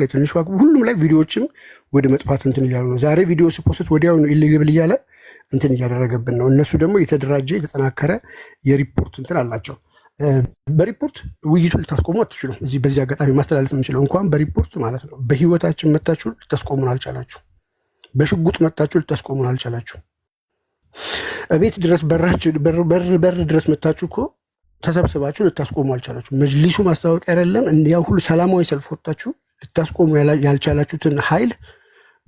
ላይ ትንሿ ሁሉም ላይ ቪዲዮዎችም ወደ መጥፋት እንትን እያሉ ነው። ዛሬ ቪዲዮ ስፖስት ወዲያው ነው ኢሊግብል እያለ እንትን እያደረገብን ነው። እነሱ ደግሞ የተደራጀ የተጠናከረ የሪፖርት እንትን አላቸው። በሪፖርት ውይይቱን ልታስቆሙ አትችሉም። እዚህ በዚህ አጋጣሚ ማስተላለፍ የምችለው እንኳን በሪፖርት ማለት ነው። በህይወታችን መታችሁ ልታስቆሙን አልቻላችሁ። በሽጉጥ መታችሁ ልታስቆሙን አልቻላችሁ። እቤት ድረስ በር ድረስ መታችሁ እኮ ተሰብስባችሁ ልታስቆሙ አልቻላችሁ። መጅሊሱ ማስታወቂያ አይደለም እንዲያው ሁሉ ሰላማዊ ሰልፍ ወጣችሁ ልታስቆሙ ያልቻላችሁትን ኃይል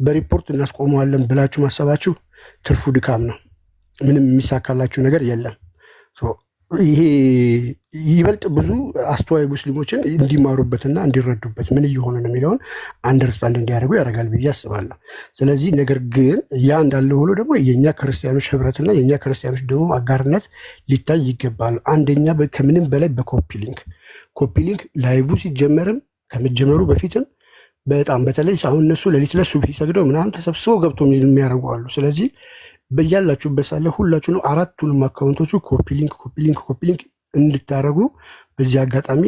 በሪፖርት እናስቆመዋለን ብላችሁ ማሰባችሁ ትርፉ ድካም ነው። ምንም የሚሳካላችሁ ነገር የለም። ይሄ ይበልጥ ብዙ አስተዋይ ሙስሊሞችን እንዲማሩበትና እንዲረዱበት ምን እየሆነ ነው የሚለውን አንደርስታንድ እንዲያደርጉ ያደርጋል ብዬ አስባለሁ። ስለዚህ ነገር ግን ያ እንዳለ ሆኖ ደግሞ የእኛ ክርስቲያኖች ህብረትና የእኛ ክርስቲያኖች ደግሞ አጋርነት ሊታይ ይገባል። አንደኛ ከምንም በላይ በኮፒ ሊንክ ላይቭ ሲጀመርም ከመጀመሩ በፊትም በጣም በተለይ አሁን እነሱ ሌሊት ለሱብሂ ሰግደው ምናምን ተሰብስበው ገብቶ የሚያደርጉ አሉ። ስለዚህ በያላችሁበት ሳለ ሁላችሁንም አራቱንም አካውንቶቹ ኮፒ ሊንክ እንድታደርጉ በዚህ አጋጣሚ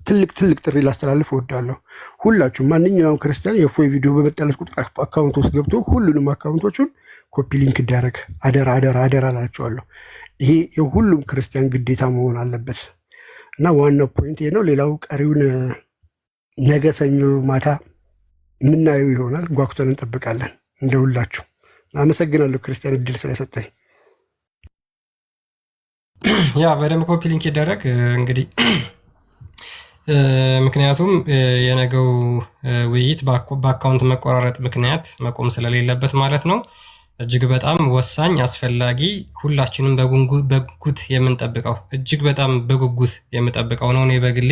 ትልቅ ጥሪ ላስተላልፍ እወዳለሁ። ሁላችሁም ማንኛውም ክርስቲያን የእፎይ ቪዲዮ በመጣለት ቁጥር አካውንት ውስጥ ገብቶ ሁሉንም አካውንቶቹን ኮፒ ሊንክ እንዲያደርግ አደራ እላቸዋለሁ። ይሄ የሁሉም ክርስቲያን ግዴታ መሆን አለበት እና ዋናው ፖይንት ይሄ ነው። ሌላው ቀሪውን ነገ ሰኞ ማታ የምናየው ይሆናል። ጓጉተን እንጠብቃለን። እንደሁላችሁ አመሰግናለሁ ክርስቲያን እድል ስለሰጠኝ። ያ በደንብ ኮፒ ሊንክ ይደረግ እንግዲህ ምክንያቱም የነገው ውይይት በአካውንት መቆራረጥ ምክንያት መቆም ስለሌለበት ማለት ነው። እጅግ በጣም ወሳኝ አስፈላጊ፣ ሁላችንም በጉጉት የምንጠብቀው እጅግ በጣም በጉጉት የምጠብቀው ነው እኔ በግሌ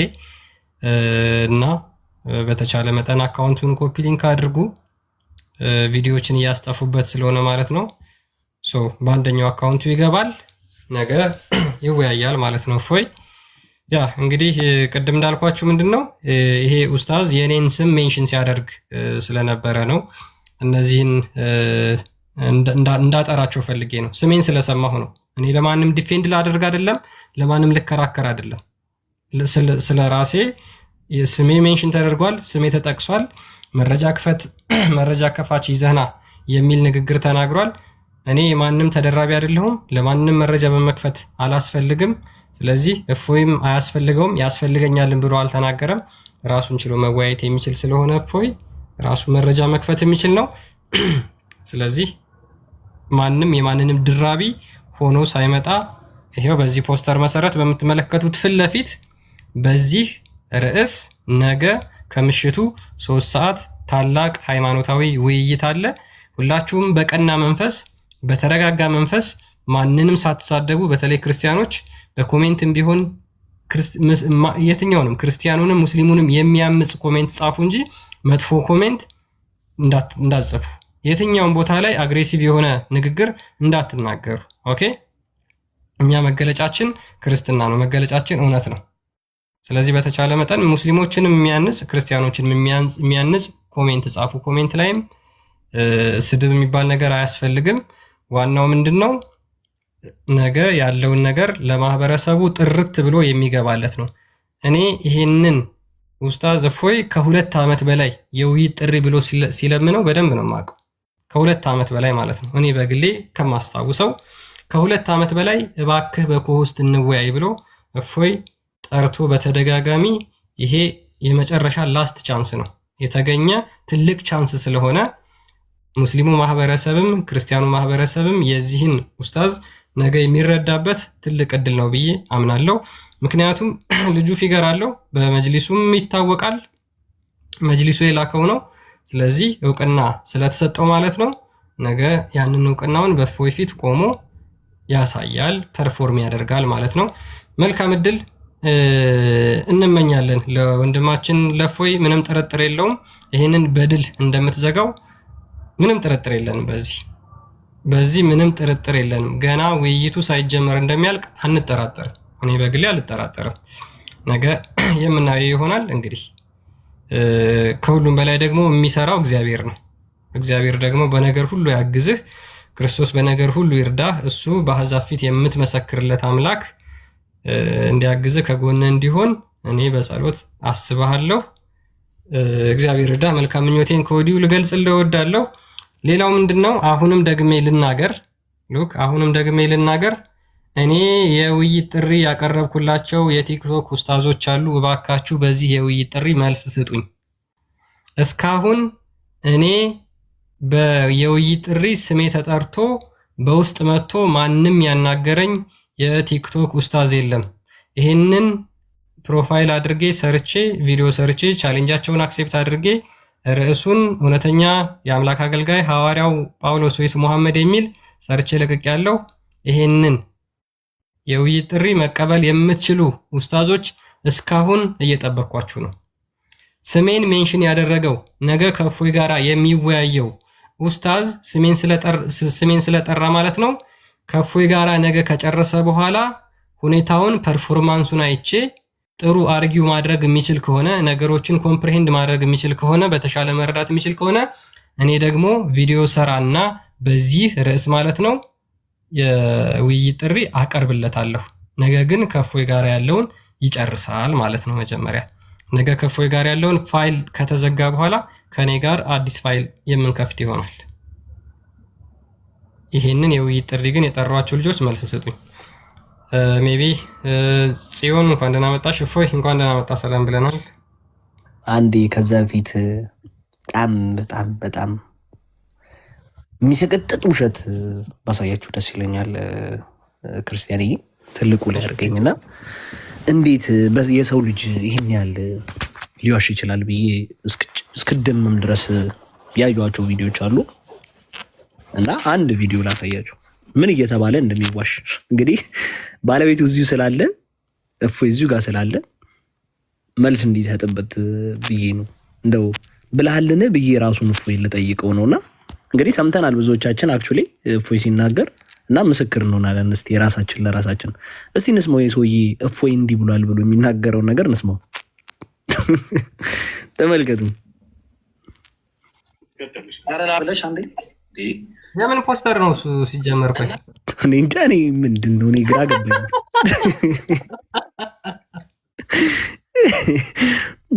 እና በተቻለ መጠን አካውንቱን ኮፒ ሊንክ አድርጉ። ቪዲዮዎችን እያስጠፉበት ስለሆነ ማለት ነው። በአንደኛው አካውንቱ ይገባል፣ ነገ ይወያያል ማለት ነው። እፎይ ያ እንግዲህ ቅድም እንዳልኳችሁ ምንድነው ይሄ ኡስታዝ የኔን ስም ሜንሽን ሲያደርግ ስለነበረ ነው። እነዚህን እንዳጠራቸው ፈልጌ ነው። ስሜን ስለሰማሁ ነው። እኔ ለማንም ዲፌንድ ላደርግ አይደለም፣ ለማንም ልከራከር አይደለም። ስለ ራሴ ስሜ ሜንሽን ተደርጓል፣ ስሜ ተጠቅሷል። መረጃ ከፋች ይዘህና የሚል ንግግር ተናግሯል። እኔ ማንም ተደራቢ አይደለሁም፣ ለማንም መረጃ በመክፈት አላስፈልግም። ስለዚህ እፎይም አያስፈልገውም፣ ያስፈልገኛልን ብሎ አልተናገረም። ራሱን ችሎ መወያየት የሚችል ስለሆነ እፎይ ራሱ መረጃ መክፈት የሚችል ነው። ስለዚህ ማንም የማንንም ድራቢ ሆኖ ሳይመጣ ይሄው በዚህ ፖስተር መሰረት በምትመለከቱት ፊት ለፊት በዚህ ርዕስ ነገ ከምሽቱ 3 ሰዓት ታላቅ ሃይማኖታዊ ውይይት አለ። ሁላችሁም በቀና መንፈስ በተረጋጋ መንፈስ ማንንም ሳትሳደቡ፣ በተለይ ክርስቲያኖች በኮሜንትም ቢሆን የትኛውንም ክርስቲያኑንም ሙስሊሙንም የሚያምጽ ኮሜንት ጻፉ እንጂ መጥፎ ኮሜንት እንዳትጽፉ። የትኛውም ቦታ ላይ አግሬሲቭ የሆነ ንግግር እንዳትናገሩ። ኦኬ። እኛ መገለጫችን ክርስትና ነው፣ መገለጫችን እውነት ነው። ስለዚህ በተቻለ መጠን ሙስሊሞችንም የሚያንጽ ክርስቲያኖችንም የሚያንጽ ኮሜንት ጻፉ። ኮሜንት ላይም ስድብ የሚባል ነገር አያስፈልግም። ዋናው ምንድነው ነገ ያለውን ነገር ለማህበረሰቡ ጥርት ብሎ የሚገባለት ነው። እኔ ይሄንን ኡስታዝ እፎይ ከ2 ዓመት በላይ የውይይት ጥሪ ብሎ ሲለምነው በደንብ ነው የማውቀው። ከ2 ዓመት በላይ ማለት ነው። እኔ በግሌ ከማስታውሰው ከ2 ዓመት በላይ እባክህ በኮሆስት እንወያይ ብሎ እፎይ ጠርቶ በተደጋጋሚ ይሄ የመጨረሻ ላስት ቻንስ ነው የተገኘ ትልቅ ቻንስ ስለሆነ ሙስሊሙ ማህበረሰብም ክርስቲያኑ ማህበረሰብም የዚህን ኡስታዝ ነገ የሚረዳበት ትልቅ እድል ነው ብዬ አምናለሁ። ምክንያቱም ልጁ ፊገር አለው፣ በመጅሊሱም ይታወቃል፣ መጅሊሱ የላከው ነው። ስለዚህ እውቅና ስለተሰጠው ማለት ነው ነገ ያንን እውቅናውን በእፎይ ፊት ቆሞ ያሳያል፣ ፐርፎርም ያደርጋል ማለት ነው። መልካም እድል እንመኛለን ለወንድማችን ለእፎይ። ምንም ጥርጥር የለውም ይህንን በድል እንደምትዘጋው ምንም ጥርጥር የለንም። በዚህ ምንም ጥርጥር የለንም። ገና ውይይቱ ሳይጀመር እንደሚያልቅ አንጠራጠርም። እኔ በግሌ አልጠራጠርም። ነገ የምናየው ይሆናል። እንግዲህ ከሁሉም በላይ ደግሞ የሚሰራው እግዚአብሔር ነው። እግዚአብሔር ደግሞ በነገር ሁሉ ያግዝህ፣ ክርስቶስ በነገር ሁሉ ይርዳህ። እሱ በአሕዛብ ፊት የምትመሰክርለት አምላክ እንዲያግዝህ ከጎንህ እንዲሆን እኔ በጸሎት አስብሃለሁ። እግዚአብሔር እርዳ። መልካም ምኞቴን ከወዲሁ ልገልጽልህ እወዳለሁ። ሌላው ምንድነው አሁንም ደግሜ ልናገር እኔ የውይይት ጥሪ ያቀረብኩላቸው የቲክቶክ ኡስታዞች አሉ። እባካችሁ በዚህ የውይይት ጥሪ መልስ ስጡኝ። እስካሁን እኔ የውይይት ጥሪ ስሜ ተጠርቶ በውስጥ መጥቶ ማንም ያናገረኝ የቲክቶክ ኡስታዝ የለም። ይሄንን ፕሮፋይል አድርጌ ሰርቼ ቪዲዮ ሰርቼ ቻሌንጃቸውን አክሴፕት አድርጌ ርዕሱን እውነተኛ የአምላክ አገልጋይ ሐዋርያው ጳውሎስ ወይስ መሐመድ የሚል ሰርቼ ለቅቅ ያለው። ይሄንን የውይይት ጥሪ መቀበል የምትችሉ ኡስታዞች እስካሁን እየጠበቅኳችሁ ነው። ስሜን ሜንሽን ያደረገው ነገ ከእፎይ ጋራ የሚወያየው ኡስታዝ ስሜን ስለጠራ ማለት ነው። ከእፎይ ጋራ ነገ ከጨረሰ በኋላ ሁኔታውን ፐርፎርማንሱን አይቼ ጥሩ አርጊው ማድረግ የሚችል ከሆነ ነገሮችን ኮምፕሬሄንድ ማድረግ የሚችል ከሆነ በተሻለ መረዳት የሚችል ከሆነ እኔ ደግሞ ቪዲዮ ሰራና በዚህ ርዕስ ማለት ነው የውይይት ጥሪ አቀርብለታለሁ። ነገ ግን ከእፎይ ጋር ያለውን ይጨርሳል ማለት ነው። መጀመሪያ ነገ ከእፎይ ጋር ያለውን ፋይል ከተዘጋ በኋላ ከኔ ጋር አዲስ ፋይል የምንከፍት ይሆናል። ይሄንን የውይይት ጥሪ ግን የጠሯቸው ልጆች መልስ ስጡኝ። ሜቢ ጽዮን እንኳን ደህና መጣሽ። እፎይ እንኳን ደህና መጣ። ሰላም ብለናል። አንዴ ከዛ በፊት በጣም የሚሰቀጥጥ ውሸት ባሳያችሁ ደስ ይለኛል። ክርስቲያንዬ ትልቁ ላይ አድርገኝና እንዴት የሰው ልጅ ይህን ያህል ሊዋሽ ይችላል ብዬ እስክደምም ድረስ ያዩዋቸው ቪዲዮዎች አሉ እና አንድ ቪዲዮ ላሳያችሁ ምን እየተባለ እንደሚዋሽ። እንግዲህ ባለቤቱ እዚሁ ስላለ እፎይ እዚሁ ጋር ስላለ መልስ እንዲሰጥበት ብዬ ነው። እንደው ብልሃልን ብዬ ራሱን እፎይ ልጠይቀው ነውና እንግዲህ ሰምተናል ብዙዎቻችን አክቹሊ እፎይ ሲናገር እና ምስክር እንሆናለን። እስቲ የራሳችን ለራሳችን እስቲ እንስማው። የሰውዬ እፎይ እንዲህ ብሏል ብሎ የሚናገረውን ነገር እንስማው። ተመልከቱ። የምን ፖስተር ነው እሱ ሲጀመር? ቆይ እኔ እንጃ። እኔ ምንድን ነው እኔ ግራ ገባኝ።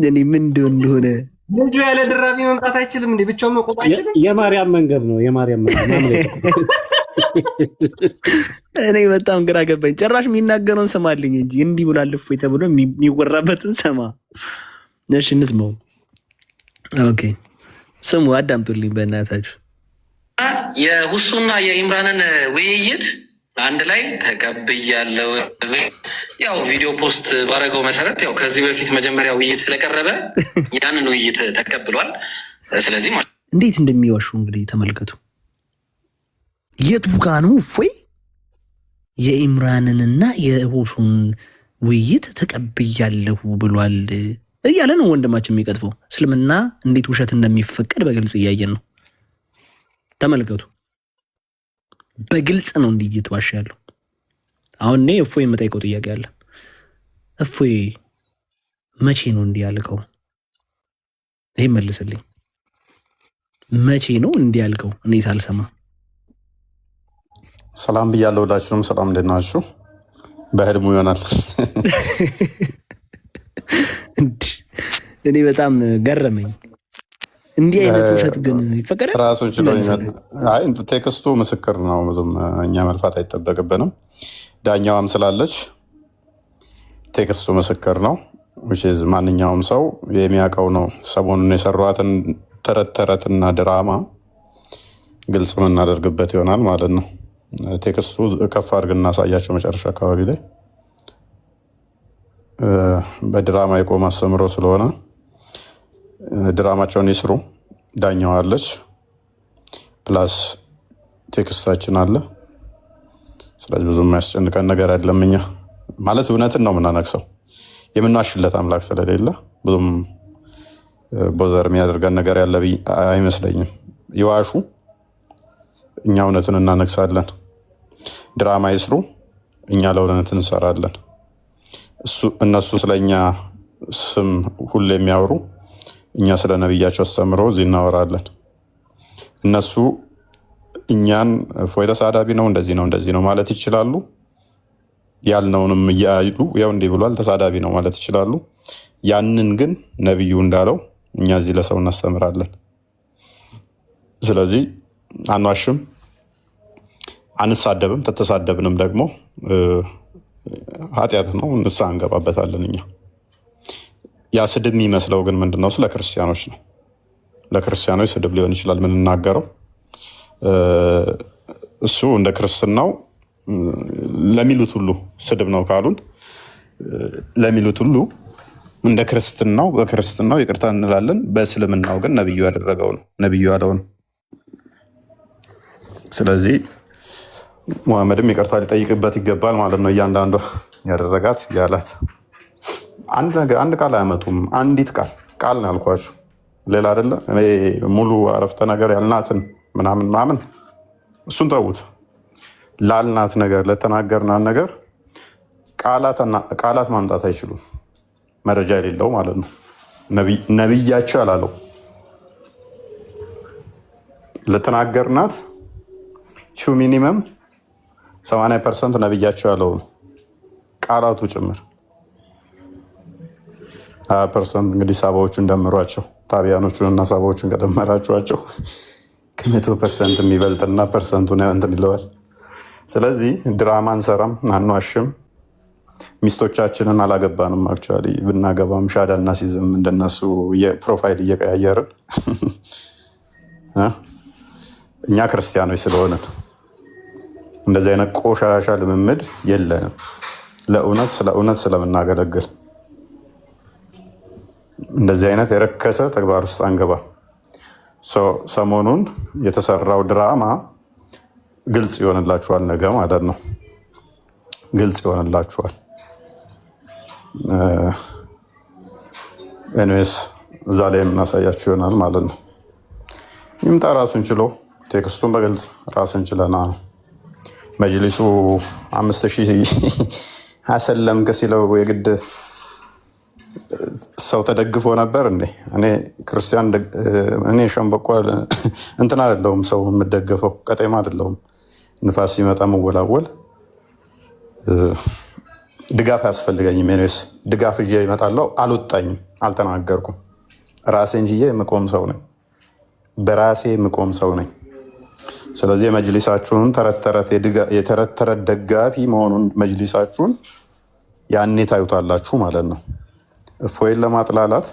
እኔ ምንድን እንደሆነ ልጁ ያለ ድራቢ መምጣት አይችልም እንዴ? ብቻው መቆም አይችልም? የማርያም መንገድ ነው። የማርያም መንገድ እኔ በጣም ግራ ገባኝ። ጭራሽ የሚናገረውን ሰማልኝ እንጂ እንዲህ ብሏል እፎይ ተብሎ የሚወራበትን ሰማ። እሺ እንስማው። ኦኬ ስሙ፣ አዳምጡልኝ በእናታችሁ። የሁሱና የኢምራንን ውይይት አንድ ላይ ተቀብያለሁ። ያው ቪዲዮ ፖስት ባረገው መሰረት ያው ከዚህ በፊት መጀመሪያ ውይይት ስለቀረበ ያንን ውይይት ተቀብሏል። ስለዚህ እንዴት እንደሚዋሹ እንግዲህ ተመልከቱ። የቱ ጋ ነው እፎይ የኢምራንንና የሁሱን ውይይት ተቀብያለሁ ብሏል እያለ ነው ወንድማችን የሚቀጥፈው። እስልምና እንዴት ውሸት እንደሚፈቀድ በግልጽ እያየን ነው። ተመልከቱ። በግልጽ ነው እንዲህ እየተዋሸ ያለው። አሁን እኔ እፎይ የምጠይቀው ጥያቄ አለ። እፎይ መቼ ነው እንዲህ ያልከው? ይሄ መልስልኝ። መቼ ነው እንዲህ ያልከው? እኔ ሳልሰማ። ሰላም ብያለሁ። ሁላችሁም ሰላም እንዴት ናችሁ? በህልሙ ይሆናል። እኔ በጣም ገረመኝ። እንዲህ አይነት ውሸት ግን ይፈቀዳል? ራሱ ቴክስቱ ምስክር ነው። ብዙም እኛ መልፋት አይጠበቅብንም። ዳኛዋም ስላለች ቴክስቱ ምስክር ነው። ማንኛውም ሰው የሚያውቀው ነው። ሰሞኑን የሰሯትን ተረትና ድራማ ግልጽ የምናደርግበት ይሆናል ማለት ነው። ቴክስቱ ከፍ አድርገን እናሳያቸው። መጨረሻ አካባቢ ላይ በድራማ የቆመ አስተምሮ ስለሆነ ድራማቸውን ይስሩ። ዳኛዋ አለች፣ ፕላስ ቴክስታችን አለ። ስለዚህ ብዙ የሚያስጨንቀን ነገር አይደለም። እኛ ማለት እውነትን ነው የምናነግሰው። የምናሽለት አምላክ ስለሌለ ብዙም ቦዘር የሚያደርገን ነገር ያለ አይመስለኝም። ይዋሹ፣ እኛ እውነትን እናነግሳለን። ድራማ ይስሩ፣ እኛ ለእውነት እንሰራለን። እነሱ ስለኛ ስም ሁሌ የሚያወሩ፣ እኛ ስለ ነቢያቸው አስተምሮ እዚህ እናወራለን። እነሱ እኛን እፎይ ተሳዳቢ ነው እንደዚህ ነው ማለት ይችላሉ። ያልነውንም እያሉ ያው እንዲህ ብሏል ተሳዳቢ ነው ማለት ይችላሉ። ያንን ግን ነቢዩ እንዳለው እኛ እዚህ ለሰው እናስተምራለን። ስለዚህ አንዋሽም፣ አንሳደብም። ተተሳደብንም ደግሞ ኃጢአት ነው፣ ንስሐ እንገባበታለን። እኛ ያ ስድብ የሚመስለው ግን ምንድነው? ስለ ክርስቲያኖች ነው። ለክርስቲያኖች ስድብ ሊሆን ይችላል የምንናገረው። እሱ እንደ ክርስትናው ለሚሉት ሁሉ ስድብ ነው ካሉን ለሚሉት ሁሉ እንደ ክርስትናው በክርስትናው ይቅርታ እንላለን። በእስልምናው ግን ነብዩ ያደረገው ነው፣ ነብዩ ያለው ነው። ስለዚህ ሙሐመድም ይቅርታ ሊጠይቅበት ይገባል ማለት ነው። እያንዳንዱ ያደረጋት ያላት አንድ ቃል አያመጡም። አንዲት ቃል ነው ያልኳችሁ፣ ሌላ አይደለም። ሙሉ አረፍተ ነገር ያልናትን ምናምን እሱን ተዉት። ላልናት ነገር ለተናገርናት ነገር ቃላት ማምጣት አይችሉም፣ መረጃ የሌለው ማለት ነው። ነቢያቸው ያላለው ለተናገርናት ሚኒመም 80% ነቢያቸው ያለው ነው፣ ቃላቱ ጭምር 20% እንግዲህ ሳባዎቹን ደምሯቸው፣ ታቢያኖቹን እና ሳባዎቹን ከደመራችኋቸው ከ100% የሚበልጥና ፐርሰንቱን እንትን ይለዋል። ስለዚህ ድራማ አንሰራም፣ አንዋሽም። ሚስቶቻችንን አላገባንም። አክቹዋሊ ብናገባም ሻዳ እናሲዝም እንደነሱ የፕሮፋይል እየቀያየርን እኛ ክርስቲያኖች ስለሆነ እንደዚህ አይነት ቆሻሻ ልምምድ የለንም። ለእውነት ስለ እውነት ስለምናገለግል እንደዚህ አይነት የረከሰ ተግባር ውስጥ አንገባ። ሰሞኑን የተሰራው ድራማ ግልጽ ይሆንላችኋል፣ ነገ ማለት ነው። ግልጽ ይሆንላችኋል። ኤኒዌይስ እዛ ላይ የምናሳያችሁ ይሆናል ማለት ነው። ይምጣ ራሱን ችሎ፣ ቴክስቱን በግልጽ ራስን ችለና መጅሊሱ 5000 አሰለምክ ሲለው የግድ ሰው ተደግፎ ነበር እንዴ? እኔ ክርስቲያን እኔ ሸምበቆ እንትን አይደለሁም፣ ሰው የምደገፈው ቀጤማ አይደለሁም። ንፋስ ሲመጣ መወላወል ድጋፍ አያስፈልገኝም። ኔስ ድጋፍ ይዤ እመጣለሁ። አልወጣኝም፣ አልተናገርኩም። ራሴን ችዬ የምቆም ሰው ነኝ፣ በራሴ የምቆም ሰው ነኝ። ስለዚህ የመጅሊሳችሁን የተረት ተረት ደጋፊ መሆኑን መጅሊሳችሁን ያኔ ታዩታላችሁ ማለት ነው። እፎይን ለማጥላላት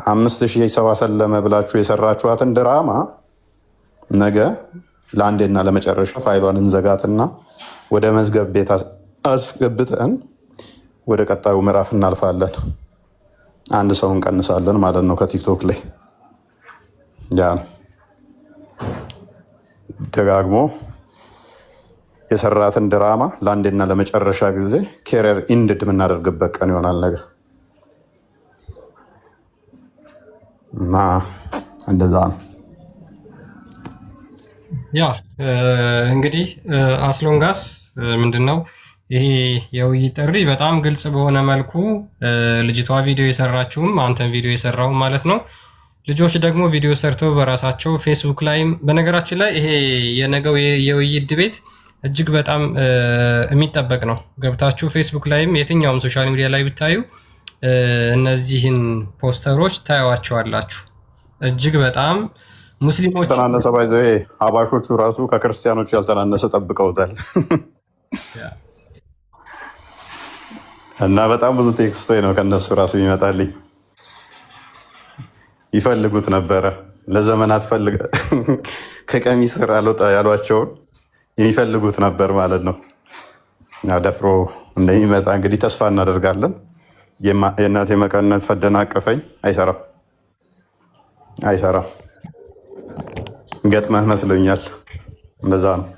5000 ሰው አሰለመ ብላችሁ የሰራችኋትን ድራማ ነገ ለአንዴና ለመጨረሻ ፋይሏን እንዘጋትና ወደ መዝገብ ቤት አስገብተን ወደ ቀጣዩ ምዕራፍ እናልፋለን። አንድ ሰው እንቀንሳለን ማለት ነው ከቲክቶክ ላይ። ያ ነው ደጋግሞ የሰራትን ድራማ ለአንዴና ለመጨረሻ ጊዜ ኬሪየር ኢንድድ የምናደርግበት ቀን ይሆናል ነገር እና እንደዛ ነው። ያ እንግዲህ አስሎንጋስ ምንድነው ይሄ የውይይት ጥሪ በጣም ግልጽ በሆነ መልኩ ልጅቷ ቪዲዮ የሰራችውም አንተን ቪዲዮ የሰራው ማለት ነው። ልጆች ደግሞ ቪዲዮ ሰርተው በራሳቸው ፌስቡክ ላይም በነገራችን ላይ ይሄ የነገው የውይይት ድቤት እጅግ በጣም የሚጠበቅ ነው። ገብታችሁ ፌስቡክ ላይም የትኛውም ሶሻል ሚዲያ ላይ ብታዩ እነዚህን ፖስተሮች ታዩዋቸዋላችሁ። እጅግ በጣም ሙስሊሞች ተናነሰ ባይዘ አባሾቹ ራሱ ከክርስቲያኖቹ ያልተናነሰ ጠብቀውታል እና በጣም ብዙ ቴክስቶ ነው ከነሱ ራሱ ይመጣልኝ። ይፈልጉት ነበረ ለዘመናት ከቀሚስ ስር አልወጣ ያሏቸውን የሚፈልጉት ነበር ማለት ነው። ደፍሮ እንደሚመጣ እንግዲህ ተስፋ እናደርጋለን። የእናቴ መቀነት ፈደናቀፈኝ። አይሰራም። ገጥመህ መስሎኛል። እንደዛ ነው።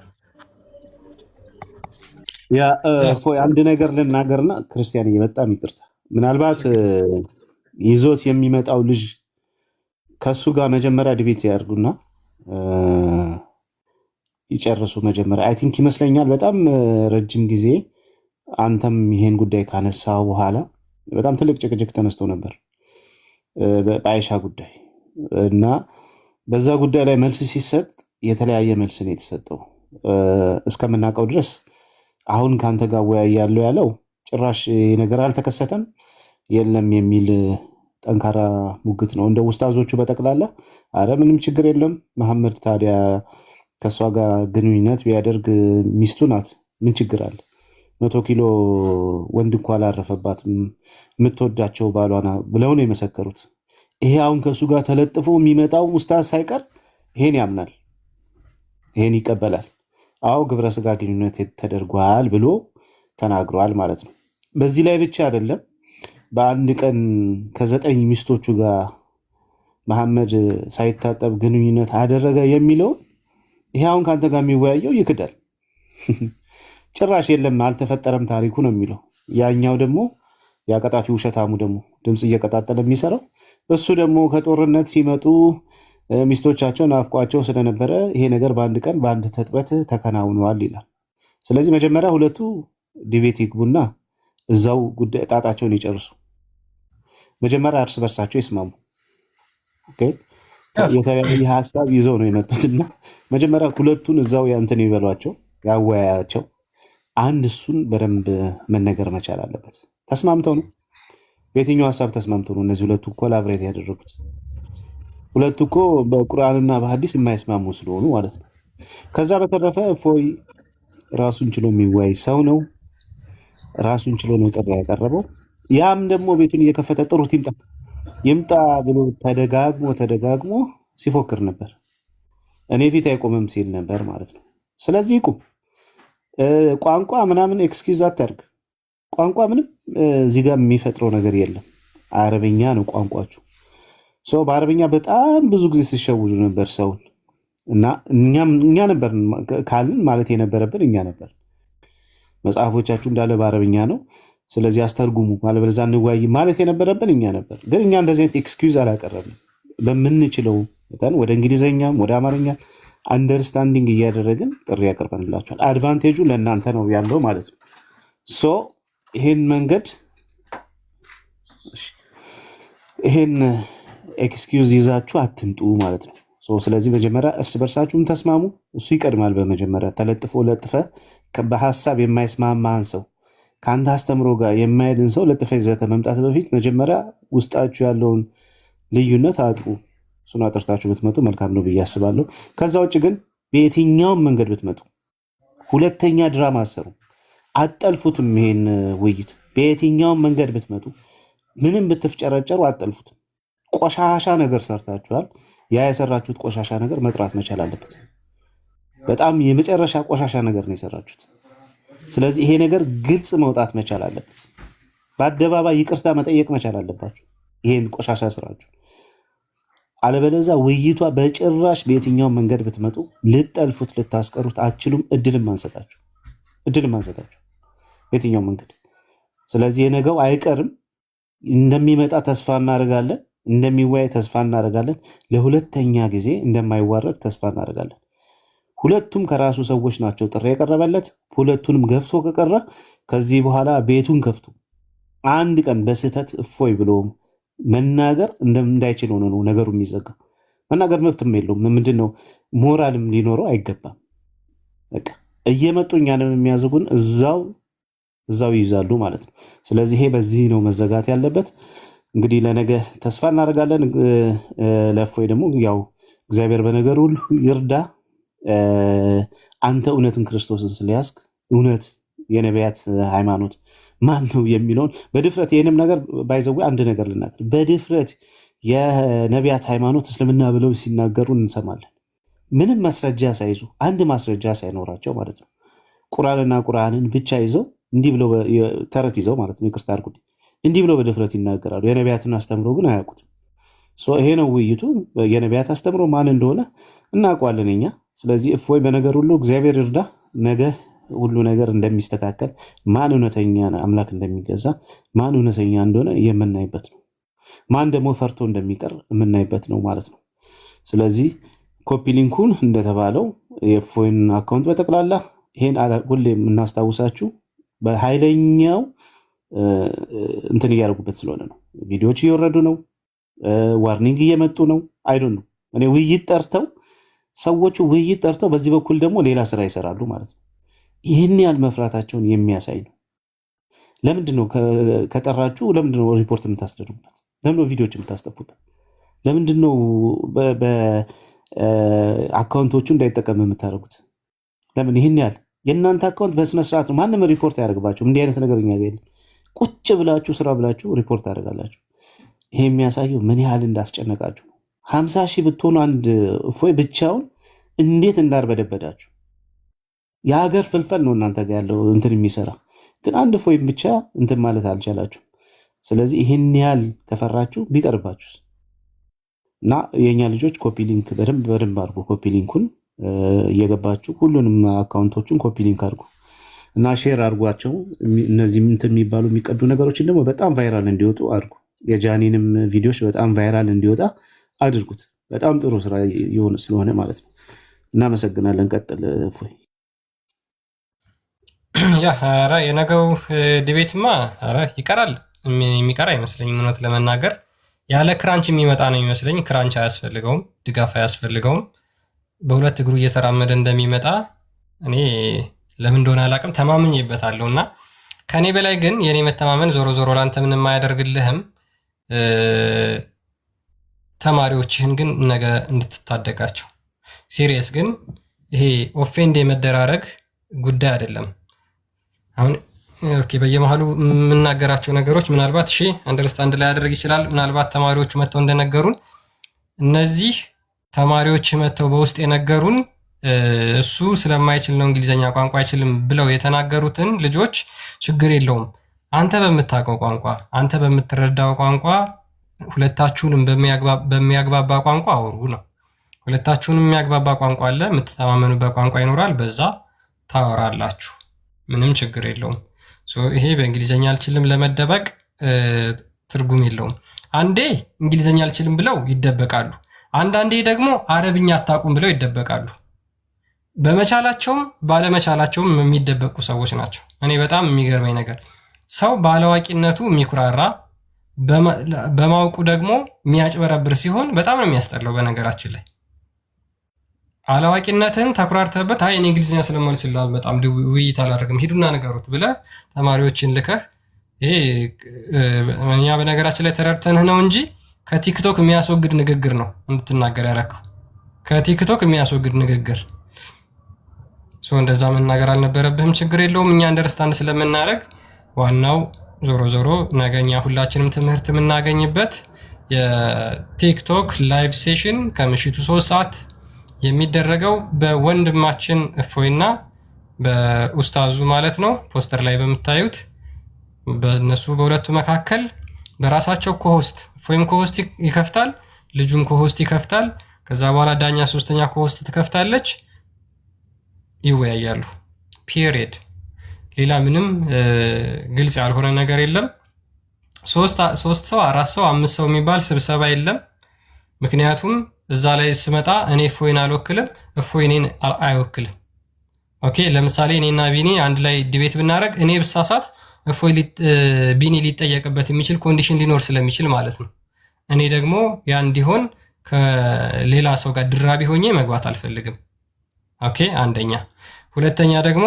አንድ ነገር ልናገርና ክርስቲያን በጣም ይቅርታ፣ ምናልባት ይዞት የሚመጣው ልጅ ከሱ ጋር መጀመሪያ ድቤት ያደርጉና ይጨርሱ። መጀመሪያ አይ ቲንክ ይመስለኛል በጣም ረጅም ጊዜ አንተም ይሄን ጉዳይ ካነሳ በኋላ በጣም ትልቅ ጭቅጭቅ ተነስቶ ነበር በአይሻ ጉዳይ እና በዛ ጉዳይ ላይ መልስ ሲሰጥ የተለያየ መልስ ነው የተሰጠው። እስከምናውቀው ድረስ አሁን ከአንተ ጋር ወያይ ያለው ጭራሽ ነገር አልተከሰተም የለም የሚል ጠንካራ ሙግት ነው። እንደ ውስታዞቹ በጠቅላላ አረ ምንም ችግር የለም መሐመድ ታዲያ ከእሷ ጋር ግንኙነት ቢያደርግ ሚስቱ ናት፣ ምን ችግር አለ? 100 ኪሎ ወንድ እንኳ አላረፈባትም የምትወዳቸው ባሏና ብለው ነው የመሰከሩት። ይሄ አሁን ከእሱ ጋር ተለጥፎ የሚመጣው ውስታዝ ሳይቀር ይሄን ያምናል፣ ይሄን ይቀበላል። አዎ ግብረ ስጋ ግንኙነት ተደርጓል ብሎ ተናግሯል ማለት ነው። በዚህ ላይ ብቻ አይደለም፣ በአንድ ቀን ከ9 ሚስቶቹ ጋር መሐመድ ሳይታጠብ ግንኙነት አደረገ የሚለውን ይሄ አሁን ከአንተ ጋር የሚወያየው ይክዳል። ጭራሽ የለም አልተፈጠረም ታሪኩ ነው የሚለው። ያኛው ደግሞ የአቀጣፊ ውሸታሙ ደግሞ ድምፅ እየቀጣጠለ የሚሰራው እሱ ደግሞ ከጦርነት ሲመጡ ሚስቶቻቸው ናፍቋቸው ስለነበረ ይሄ ነገር በአንድ ቀን በአንድ ተጥበት ተከናውነዋል ይላል። ስለዚህ መጀመሪያ ሁለቱ ዲቤት ይግቡና እዛው ጉዳይ ጣጣቸውን ይጨርሱ። መጀመሪያ እርስ በርሳቸው ይስማሙ። ኦኬ፣ የተለያየ ሀሳብ ይዘው ነው የመጡትና መጀመሪያ ሁለቱን እዛው ያንተን ይበሏቸው፣ ያወያያቸው። አንድ እሱን በደንብ መነገር መቻል አለበት። ተስማምተው ነው በየትኛው ሀሳብ ተስማምተው ነው እነዚህ ሁለቱ ኮላብሬት ያደረጉት? ሁለቱ እኮ በቁርአንና በሐዲስ የማይስማሙ ስለሆኑ ማለት ነው። ከዛ በተረፈ እፎይ ራሱን ችሎ የሚወያይ ሰው ነው። ራሱን ችሎ ነው ጥሪ ያቀረበው። ያም ደግሞ ቤቱን እየከፈተ ጥሩት ይምጣ ብሎ ተደጋግሞ ሲፎክር ነበር። እኔ ፊት አይቆምም ሲል ነበር ማለት ነው። ስለዚህ ይቁም። ቋንቋ ምናምን ኤክስኪውዝ አታርግ። ቋንቋ ምንም እዚህ ጋር የሚፈጥረው ነገር የለም። አረብኛ ነው ቋንቋችሁ። ሰው በአረብኛ በጣም ብዙ ጊዜ ሲሸውዱ ነበር ሰውን እና እኛ ነበር ካልን ማለት የነበረብን እኛ ነበር። መጽሐፎቻችሁ እንዳለ በአረብኛ ነው፣ ስለዚህ አስተርጉሙ አለበለዚያ እንወያይ ማለት የነበረብን እኛ ነበር። ግን እኛ እንደዚህ አይነት ኤክስኪውዝ አላቀረብንም። በምንችለው መጠን ወደ እንግሊዝኛም ወደ አማርኛ አንደርስታንዲንግ እያደረግን ጥሪ ያቀርበንላችኋል። አድቫንቴጁ ለእናንተ ነው ያለው ማለት ነው። ሶ ይሄን ኤክስኪውዝ ይዛችሁ አትምጡ ማለት ነው። ስለዚህ መጀመሪያ እርስ በርሳችሁም ተስማሙ። እሱ ይቀድማል። በመጀመሪያ ተለጥፎ ለጥፈ በሀሳብ የማይስማማን ሰው ከአንተ አስተምሮ ጋር የማይድን ሰው ለጥፈ ይዘህ ከመምጣት በፊት መጀመሪያ ውስጣችሁ ያለውን ልዩነት አጥሩ። እሱን አጥርታችሁ ብትመጡ መልካም ነው ብዬ አስባለሁ። ከዛ ውጭ ግን በየትኛውም መንገድ ብትመጡ ሁለተኛ ድራማ አሰሩ፣ አጠልፉትም። ይሄን ውይይት በየትኛውም መንገድ ብትመጡ ምንም ብትፍጨረጨሩ አጠልፉትም። ቆሻሻ ነገር ሰርታችኋል። ያ የሰራችሁት ቆሻሻ ነገር መጥራት መቻል አለበት። በጣም የመጨረሻ ቆሻሻ ነገር ነው የሰራችሁት። ስለዚህ ይሄ ነገር ግልጽ መውጣት መቻል አለበት። በአደባባይ ይቅርታ መጠየቅ መቻል አለባችሁ ይሄን ቆሻሻ ስራችሁ። አለበለዚያ ውይይቷ በጭራሽ በየትኛውም መንገድ ብትመጡ ልጠልፉት፣ ልታስቀሩት አትችሉም። እድልም አንሰጣችሁ በየትኛውም መንገድ። ስለዚህ የነገው አይቀርም፣ እንደሚመጣ ተስፋ እናደርጋለን። እንደሚወያይ ተስፋ እናደርጋለን። ለሁለተኛ ጊዜ እንደማይዋረድ ተስፋ እናደርጋለን። ሁለቱም ከራሱ ሰዎች ናቸው ጥሪ የቀረበለት። ሁለቱንም ገፍቶ ከቀረ ከዚህ በኋላ ቤቱን ከፍቶ አንድ ቀን በስህተት እፎይ ብሎ መናገር እንዳይችል ሆኖ ነው ነገሩ የሚዘጋው። መናገር መብትም የለውም። ምንድነው ሞራልም ሊኖረው አይገባም። በቃ እየመጡ እኛንም የሚያዝጉን እዛው ይይዛሉ ማለት ነው። ስለዚህ ይሄ በዚህ ነው መዘጋት ያለበት። እንግዲህ ለነገ ተስፋ እናደርጋለን። ለእፎይ ደግሞ ያው እግዚአብሔር በነገር ሁሉ ይርዳ። አንተ እውነትን ክርስቶስን ስለያዝክ እውነት የነቢያት ሃይማኖት ማን ነው የሚለውን በድፍረት ይህንም ነገር ባይዘው አንድ ነገር ልናገር፣ በድፍረት የነቢያት ሃይማኖት እስልምና ብለው ሲናገሩ እንሰማለን። ምንም ማስረጃ ሳይዙ፣ አንድ ማስረጃ ሳይኖራቸው ማለት ነው። ቁርአንና ቁርአንን ብቻ ይዘው እንዲህ ብለው ተረት ይዘው ማለት ነው፣ ይቅርታ አድርጉልኝ፣ እንዲህ ብለው በድፍረት ይናገራሉ። የነቢያትን አስተምሮ ግን አያውቁትም። ይሄ ነው ውይይቱ። የነቢያት አስተምሮ ማን እንደሆነ እናውቀዋለን እኛ። ስለዚህ እፎይ በነገር ሁሉ እግዚአብሔር ይርዳ። ነገ ሁሉ ነገር እንደሚስተካከል፣ ማን እውነተኛ አምላክ እንደሚገዛ፣ ማን እውነተኛ እንደሆነ የምናይበት ነው። ማን ደግሞ ፈርቶ እንደሚቀር የምናይበት ነው ማለት ነው። ስለዚህ ኮፒ ሊንኩን እንደተባለው የእፎይን አካውንት በጠቅላላ ይሄን ሁሌ የምናስታውሳችሁ በኃይለኛው እንትን እያደረጉበት ስለሆነ ነው። ቪዲዮዎች እየወረዱ ነው። ዋርኒንግ እየመጡ ነው። አይዶን ነው እኔ ሰዎቹ ውይይት ጠርተው በዚህ በኩል ደግሞ ሌላ ስራ ይሰራሉ ማለት ነው። ይህን ያህል መፍራታቸውን የሚያሳይ ነው። ለምንድን ነው ከጠራችሁ ለምንድን ነው ሪፖርት የምታስደርጉበት? ለምን ነው ቪዲዮዎች የምታስጠፉበት? ለምንድን ነው በአካውንቶቹ እንዳይጠቀም የምታደርጉት? ለምን ይህን ያህል የእናንተ አካውንት በስነስርዓት ነው፣ ማንም ሪፖርት አያደርግባቸው። እንዲህ አይነት ነገር እኛ ጋር የለም። ቁጭ ብላችሁ ስራ ብላችሁ ሪፖርት ታደርጋላችሁ። ይሄ የሚያሳየው ምን ያህል እንዳስጨነቃችሁ ነው። 50 ሺህ ብትሆኑ አንድ እፎይ ብቻውን እንዴት እንዳርበደበዳችሁ። የሀገር ፍልፈል ነው እናንተ ጋር ያለው እንትን የሚሰራ ግን አንድ እፎይ ብቻ እንትን ማለት አልቻላችሁም። ስለዚህ ይህን ያህል ከፈራችሁ ቢቀርባችሁ እና የእኛ ልጆች ኮፒ ሊንክ በደንብ አድርጎ ኮፒ ሊንኩን እየገባችሁ ሁሉንም አካውንቶቹን ኮፒ ሊንክ አድርጉ እና ሼር አድርጓቸው። እነዚህ እንትን የሚባሉ የሚቀዱ ነገሮችን ደግሞ በጣም ቫይራል እንዲወጡ አድርጉ። የጃኒንም ቪዲዮዎች በጣም ቫይራል እንዲወጣ አድርጉት። በጣም ጥሩ ስራ የሆነ ስለሆነ ማለት ነው። እናመሰግናለን። ቀጥል እፎይ። ኧረ የነገው ዲቤትማ ኧረ ይቀራል። የሚቀር አይመስለኝም እውነት ለመናገር ያለ ክራንች የሚመጣ ነው የሚመስለኝ። ክራንች አያስፈልገውም፣ ድጋፍ አያስፈልገውም። በሁለት እግሩ እየተራመደ እንደሚመጣ እኔ ለምን እንደሆነ አላውቅም ተማምኜበታለሁ። እና ከኔ በላይ ግን የኔ መተማመን ዞሮ ዞሮ ላንተ ምንም አያደርግልህም። ተማሪዎችህን ግን ነገ እንድትታደጋቸው። ሲሪየስ ግን ይሄ ኦፌንድ የመደራረግ ጉዳይ አይደለም። አሁን ኦኬ በየመሃሉ የምናገራቸው ነገሮች ምናልባት አንደርስታንድ ላይ ያደርግ ይችላል። ምናልባት ተማሪዎቹ መጥተው እንደነገሩን እነዚህ ተማሪዎች መጥተው በውስጥ የነገሩን እሱ ስለማይችል ነው እንግሊዘኛ ቋንቋ አይችልም ብለው የተናገሩትን ልጆች ችግር የለውም አንተ በምታውቀው ቋንቋ አንተ በምትረዳው ቋንቋ ሁለታችሁንም በሚያግባባ ቋንቋ አውሩ ነው። ሁለታችሁንም የሚያግባባ ቋንቋ አለ፣ የምትተማመኑበት ቋንቋ ይኖራል፣ በዛ ታወራላችሁ። ምንም ችግር የለውም። ይሄ በእንግሊዘኛ አልችልም ለመደበቅ ትርጉም የለውም። አንዴ እንግሊዘኛ አልችልም ብለው ይደበቃሉ፣ አንዳንዴ ደግሞ አረብኛ አታውቁም ብለው ይደበቃሉ። በመቻላቸውም ባለመቻላቸውም የሚደበቁ ሰዎች ናቸው። እኔ በጣም የሚገርመኝ ነገር ሰው ባለዋቂነቱ የሚኩራራ በማውቁ ደግሞ የሚያጭበረብር ሲሆን በጣም ነው የሚያስጠላው። በነገራችን ላይ አላዋቂነትን ተኩራርተበት አይ እኔ እንግሊዝኛ ስለማልችል በጣም ውይይት አላደርግም ሂዱና ንገሩት ብለህ ተማሪዎችን ልከህ ይሄ እኛ በነገራችን ላይ ተረድተንህ ነው እንጂ ከቲክቶክ የሚያስወግድ ንግግር ነው እንድትናገር ያደረከው። ከቲክቶክ የሚያስወግድ ንግግር እንደዛ መናገር አልነበረብህም። ችግር የለውም እኛ አንደርስታንድ ስለምናደርግ ዋናው ዞሮ ዞሮ ነገኛ ሁላችንም ትምህርት የምናገኝበት የቲክቶክ ላይቭ ሴሽን ከምሽቱ 3 ሰዓት የሚደረገው በወንድማችን እፎይና በኡስታዙ ማለት ነው። ፖስተር ላይ በምታዩት በእነሱ በሁለቱ መካከል በራሳቸው ኮሆስት እፎይም ኮሆስት ይከፍታል፣ ልጁም ኮሆስት ይከፍታል። ከዛ በኋላ ዳኛ ሶስተኛ ኮሆስት ትከፍታለች፣ ይወያያሉ። ፒሪየድ። ሌላ ምንም ግልጽ ያልሆነ ነገር የለም። 3 ሰው 4 ሰው 5 ሰው የሚባል ስብሰባ የለም። ምክንያቱም እዛ ላይ ስመጣ እኔ እፎይን አልወክልም፣ እፎይ እኔን አይወክልም። ኦኬ ለምሳሌ እኔና ቢኒ አንድ ላይ ዲቤት ብናደርግ እኔ ብሳሳት እፎይ ቢኒ ሊጠየቅበት የሚችል ኮንዲሽን ሊኖር ስለሚችል ማለት ነው። እኔ ደግሞ ያ እንዲሆን ከሌላ ሰው ጋር ድራቢ ሆኜ መግባት አልፈልግም። ኦኬ አንደኛ። ሁለተኛ ደግሞ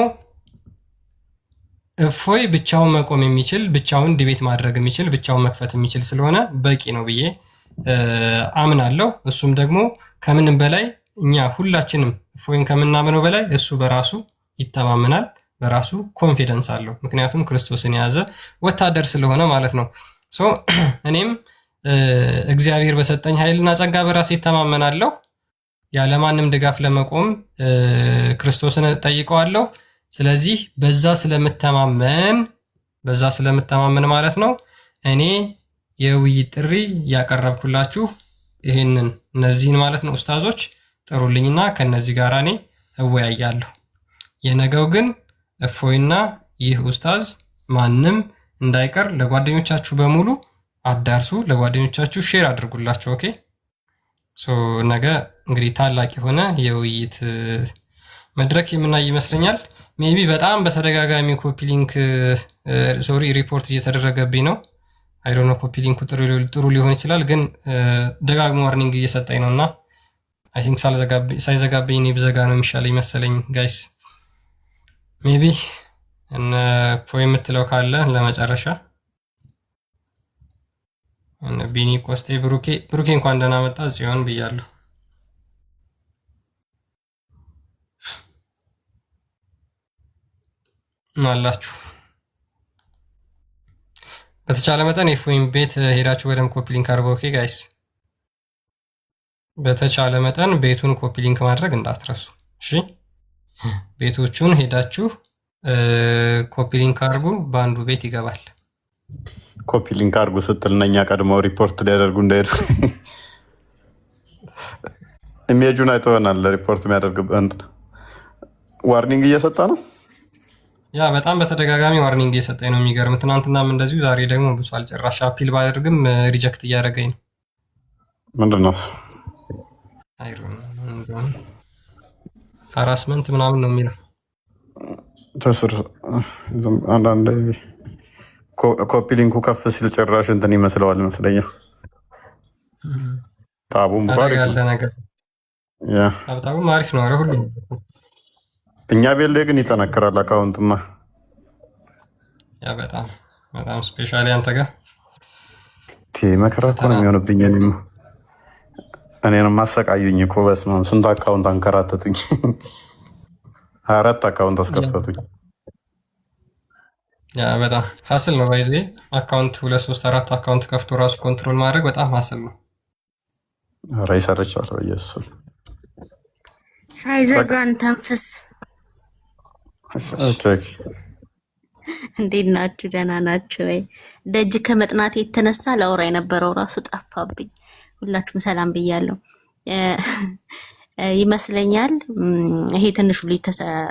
እፎይ ብቻውን መቆም የሚችል ብቻውን ዲቤት ማድረግ የሚችል ብቻውን መክፈት የሚችል ስለሆነ በቂ ነው ብዬ አምናለሁ። እሱም ደግሞ ከምንም በላይ እኛ ሁላችንም እፎይን ከምናምነው በላይ እሱ በራሱ ይተማመናል፣ በራሱ ኮንፊደንስ አለው። ምክንያቱም ክርስቶስን የያዘ ወታደር ስለሆነ ማለት ነው። እኔም እግዚአብሔር በሰጠኝ ኃይልና ጸጋ በራሴ ይተማመናለሁ። ያለማንም ድጋፍ ለመቆም ክርስቶስን ጠይቀዋለሁ። ስለዚህ በዛ ስለምተማመን ማለት ነው እኔ የውይይት ጥሪ ያቀረብኩላችሁ እነዚህን ማለት ነው። ኡስታዞች ጥሩልኝና ከነዚህ ጋር እኔ እወያያለሁ። የነገው ግን እፎይና ይህ ኡስታዝ ማንም እንዳይቀር ለጓደኞቻችሁ በሙሉ አዳርሱ፣ ለጓደኞቻችሁ ሼር አድርጉላችሁ። ኦኬ ነገ እንግዲህ ታላቅ የሆነ የውይይት መድረክ የምናይ ይመስለኛል። ሜቢ በጣም በተደጋጋሚ ኮፒ ሊንክ ሪፖርት እየተደረገብኝ ነው። አይዶኖ ኮፒ ሊንኩ ጥሩ ሊሆን ይችላል፣ ግን ደጋግሞ ዋርኒንግ እየሰጠኝ ነውና አይ ቲንክ ሳይዘጋብኝ እኔ ብዘጋ ነው የሚሻለኝ መሰለኝ። ጋይስ ሜቢ እፎይ የምትለው ካለ ለመጨረሻ ቢኒ ቆስጤ ብሩኬ እንኳን ደህና መጣ ጽዮን ብያለሁ። አላችሁ በተቻለ መጠን ኤፍኤም ቤት ሄዳችሁ በደንብ ኮፒ ሊንክ አድርጎ። ኦኬ ጋይስ፣ በተቻለ መጠን ቤቱን ኮፒ ሊንክ ማድረግ እንዳትረሱ እሺ። ቤቶቹን ሄዳችሁ ኮፒ ሊንክ አድርጉ፣ በአንዱ ቤት ይገባል። ኮፒ ሊንክ አድርጉ ስትል እነኛ ቀድመው ሪፖርት ሊያደርጉ እንዳይሄዱ ኢሜጁን አይተወናል። ሪፖርት የሚያደርግ ዋርኒንግ እየሰጠ ነው። ያ በጣም በተደጋጋሚ ዋርኒንግ እየሰጠኝ ነው። የሚገርም ትናንትናም እንደዚሁ፣ ዛሬ ደግሞ ብሷል። ጭራሽ አፒል ባደርግም ሪጀክት እያደረገኝ ነው። ምንድን ነው ሃራስመንት ምናምን ነው የሚለው። አንዳንድ ኮፒ ሊንኩ ከፍ ሲል ጭራሽ እንትን ይመስለዋል ይመስለኛል። ታቡም ያለ ነገር ታቡም አሪፍ ነው። ኧረ ሁሉም እኛ ቤት ላይ ግን ይጠነክራል አካውንትማ። ያ በጣም በጣም ስፔሻሊ አንተ ጋር መከራ እኮ ነው የሚሆንብኝ። እኔንም አሰቃዩኝ እኮ በስመ አብ። ስንት አካውንት አንከራተቱኝ። 24 አካውንት አስከፈቱኝ። ያ በጣም ሀስል ነው። ባይዘ አካውንት 2 3 4 አካውንት ከፍቶ ራሱ ኮንትሮል ማድረግ በጣም ሀስል ነው። ኧረ ይሰርቻል በኢየሱስ ሳይዘጋን ተንፍስ። እንዴት ናችሁ? ደህና ናችሁ ወይ? ደጅ ከመጥናት የተነሳ ለአውራ የነበረው ራሱ ጠፋብኝ። ሁላችሁም ሰላም ብያለሁ። ይመስለኛል ይሄ ትንሹ ልጅ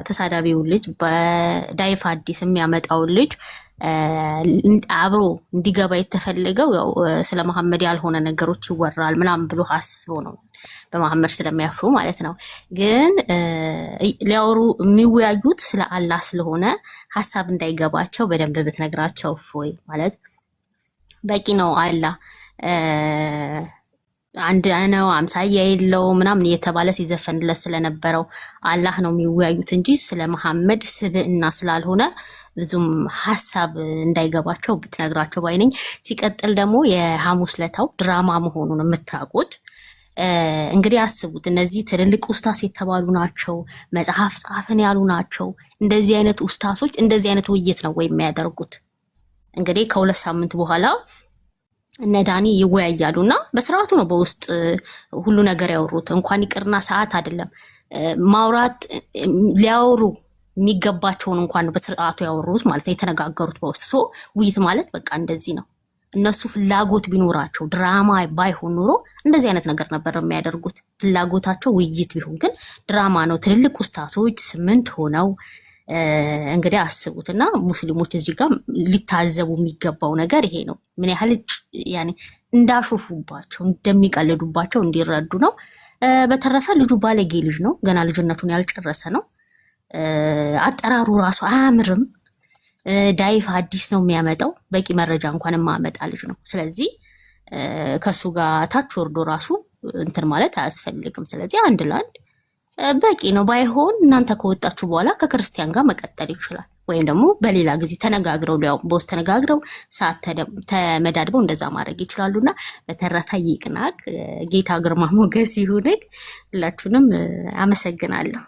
ተሳዳቢው ልጅ በዳይፍ አዲስ የሚያመጣው ልጅ አብሮ እንዲገባ የተፈለገው ያው ስለ መሐመድ ያልሆነ ነገሮች ይወራል ምናምን ብሎ አስቦ ነው፣ በመሐመድ ስለሚያፍሩ ማለት ነው። ግን ሊያወሩ የሚወያዩት ስለ አላህ ስለሆነ ሀሳብ እንዳይገባቸው በደንብ ብትነግራቸው እፎይ ማለት በቂ ነው። አላህ አንድ ነው፣ አምሳያ የለው ምናምን እየተባለ ሲዘፈንለት ስለነበረው አላህ ነው የሚወያዩት እንጂ ስለ መሐመድ ስብዕና ስላልሆነ ብዙም ሀሳብ እንዳይገባቸው ብትነግራቸው ባይነኝ። ሲቀጥል ደግሞ የሐሙስ ለታው ድራማ መሆኑን የምታውቁት እንግዲህ አስቡት። እነዚህ ትልልቅ ኡስታስ የተባሉ ናቸው፣ መጽሐፍ ጻፍን ያሉ ናቸው። እንደዚህ አይነት ኡስታሶች እንደዚህ አይነት ውይይት ነው ወይ የሚያደርጉት? እንግዲህ ከ2 ሳምንት በኋላ እነ ዳኒ ይወያያሉ እና በስርዓቱ ነው በውስጥ ሁሉ ነገር ያወሩት። እንኳን ይቅርና ሰዓት አይደለም ማውራት ሊያወሩ የሚገባቸውን እንኳን በስርዓቱ ያወሩት ማለት ነው፣ የተነጋገሩት በውስጥ። ሶ ውይይት ማለት በቃ እንደዚህ ነው። እነሱ ፍላጎት ቢኖራቸው ድራማ ባይሆን ኖሮ እንደዚህ አይነት ነገር ነበር የሚያደርጉት። ፍላጎታቸው ውይይት ቢሆን ግን ድራማ ነው። ትልልቅ ኡስታዞች 8 ሆነው እንግዲህ አስቡት። እና ሙስሊሞች እዚህ ጋር ሊታዘቡ የሚገባው ነገር ይሄ ነው። ምን ያህል ያኔ እንዳሾፉባቸው እንደሚቀልዱባቸው እንዲረዱ ነው። በተረፈ ልጁ ባለጌ ልጅ ነው፣ ገና ልጅነቱን ያልጨረሰ ነው። አጠራሩ ራሱ አያምርም። ዳይፍ አዲስ ነው የሚያመጣው፣ በቂ መረጃ እንኳን የማመጣ ልጅ ነው። ስለዚህ ከሱ ጋር ታች ወርዶ ራሱ እንትን ማለት አያስፈልግም። ስለዚህ አንድ ለአንድ በቂ ነው። ባይሆን እናንተ ከወጣችሁ በኋላ ከክርስቲያን ጋር መቀጠል ይችላል፣ ወይም ደግሞ በሌላ ጊዜ ተነጋግረው ሊያው በውስጥ ተነጋግረው ሰዓት ተመዳድበው እንደዛ ማድረግ ይችላሉና በተረፈ ይቅናቅ። ጌታ ግርማ ሞገስ ይሁንክ። ሁላችሁንም አመሰግናለሁ።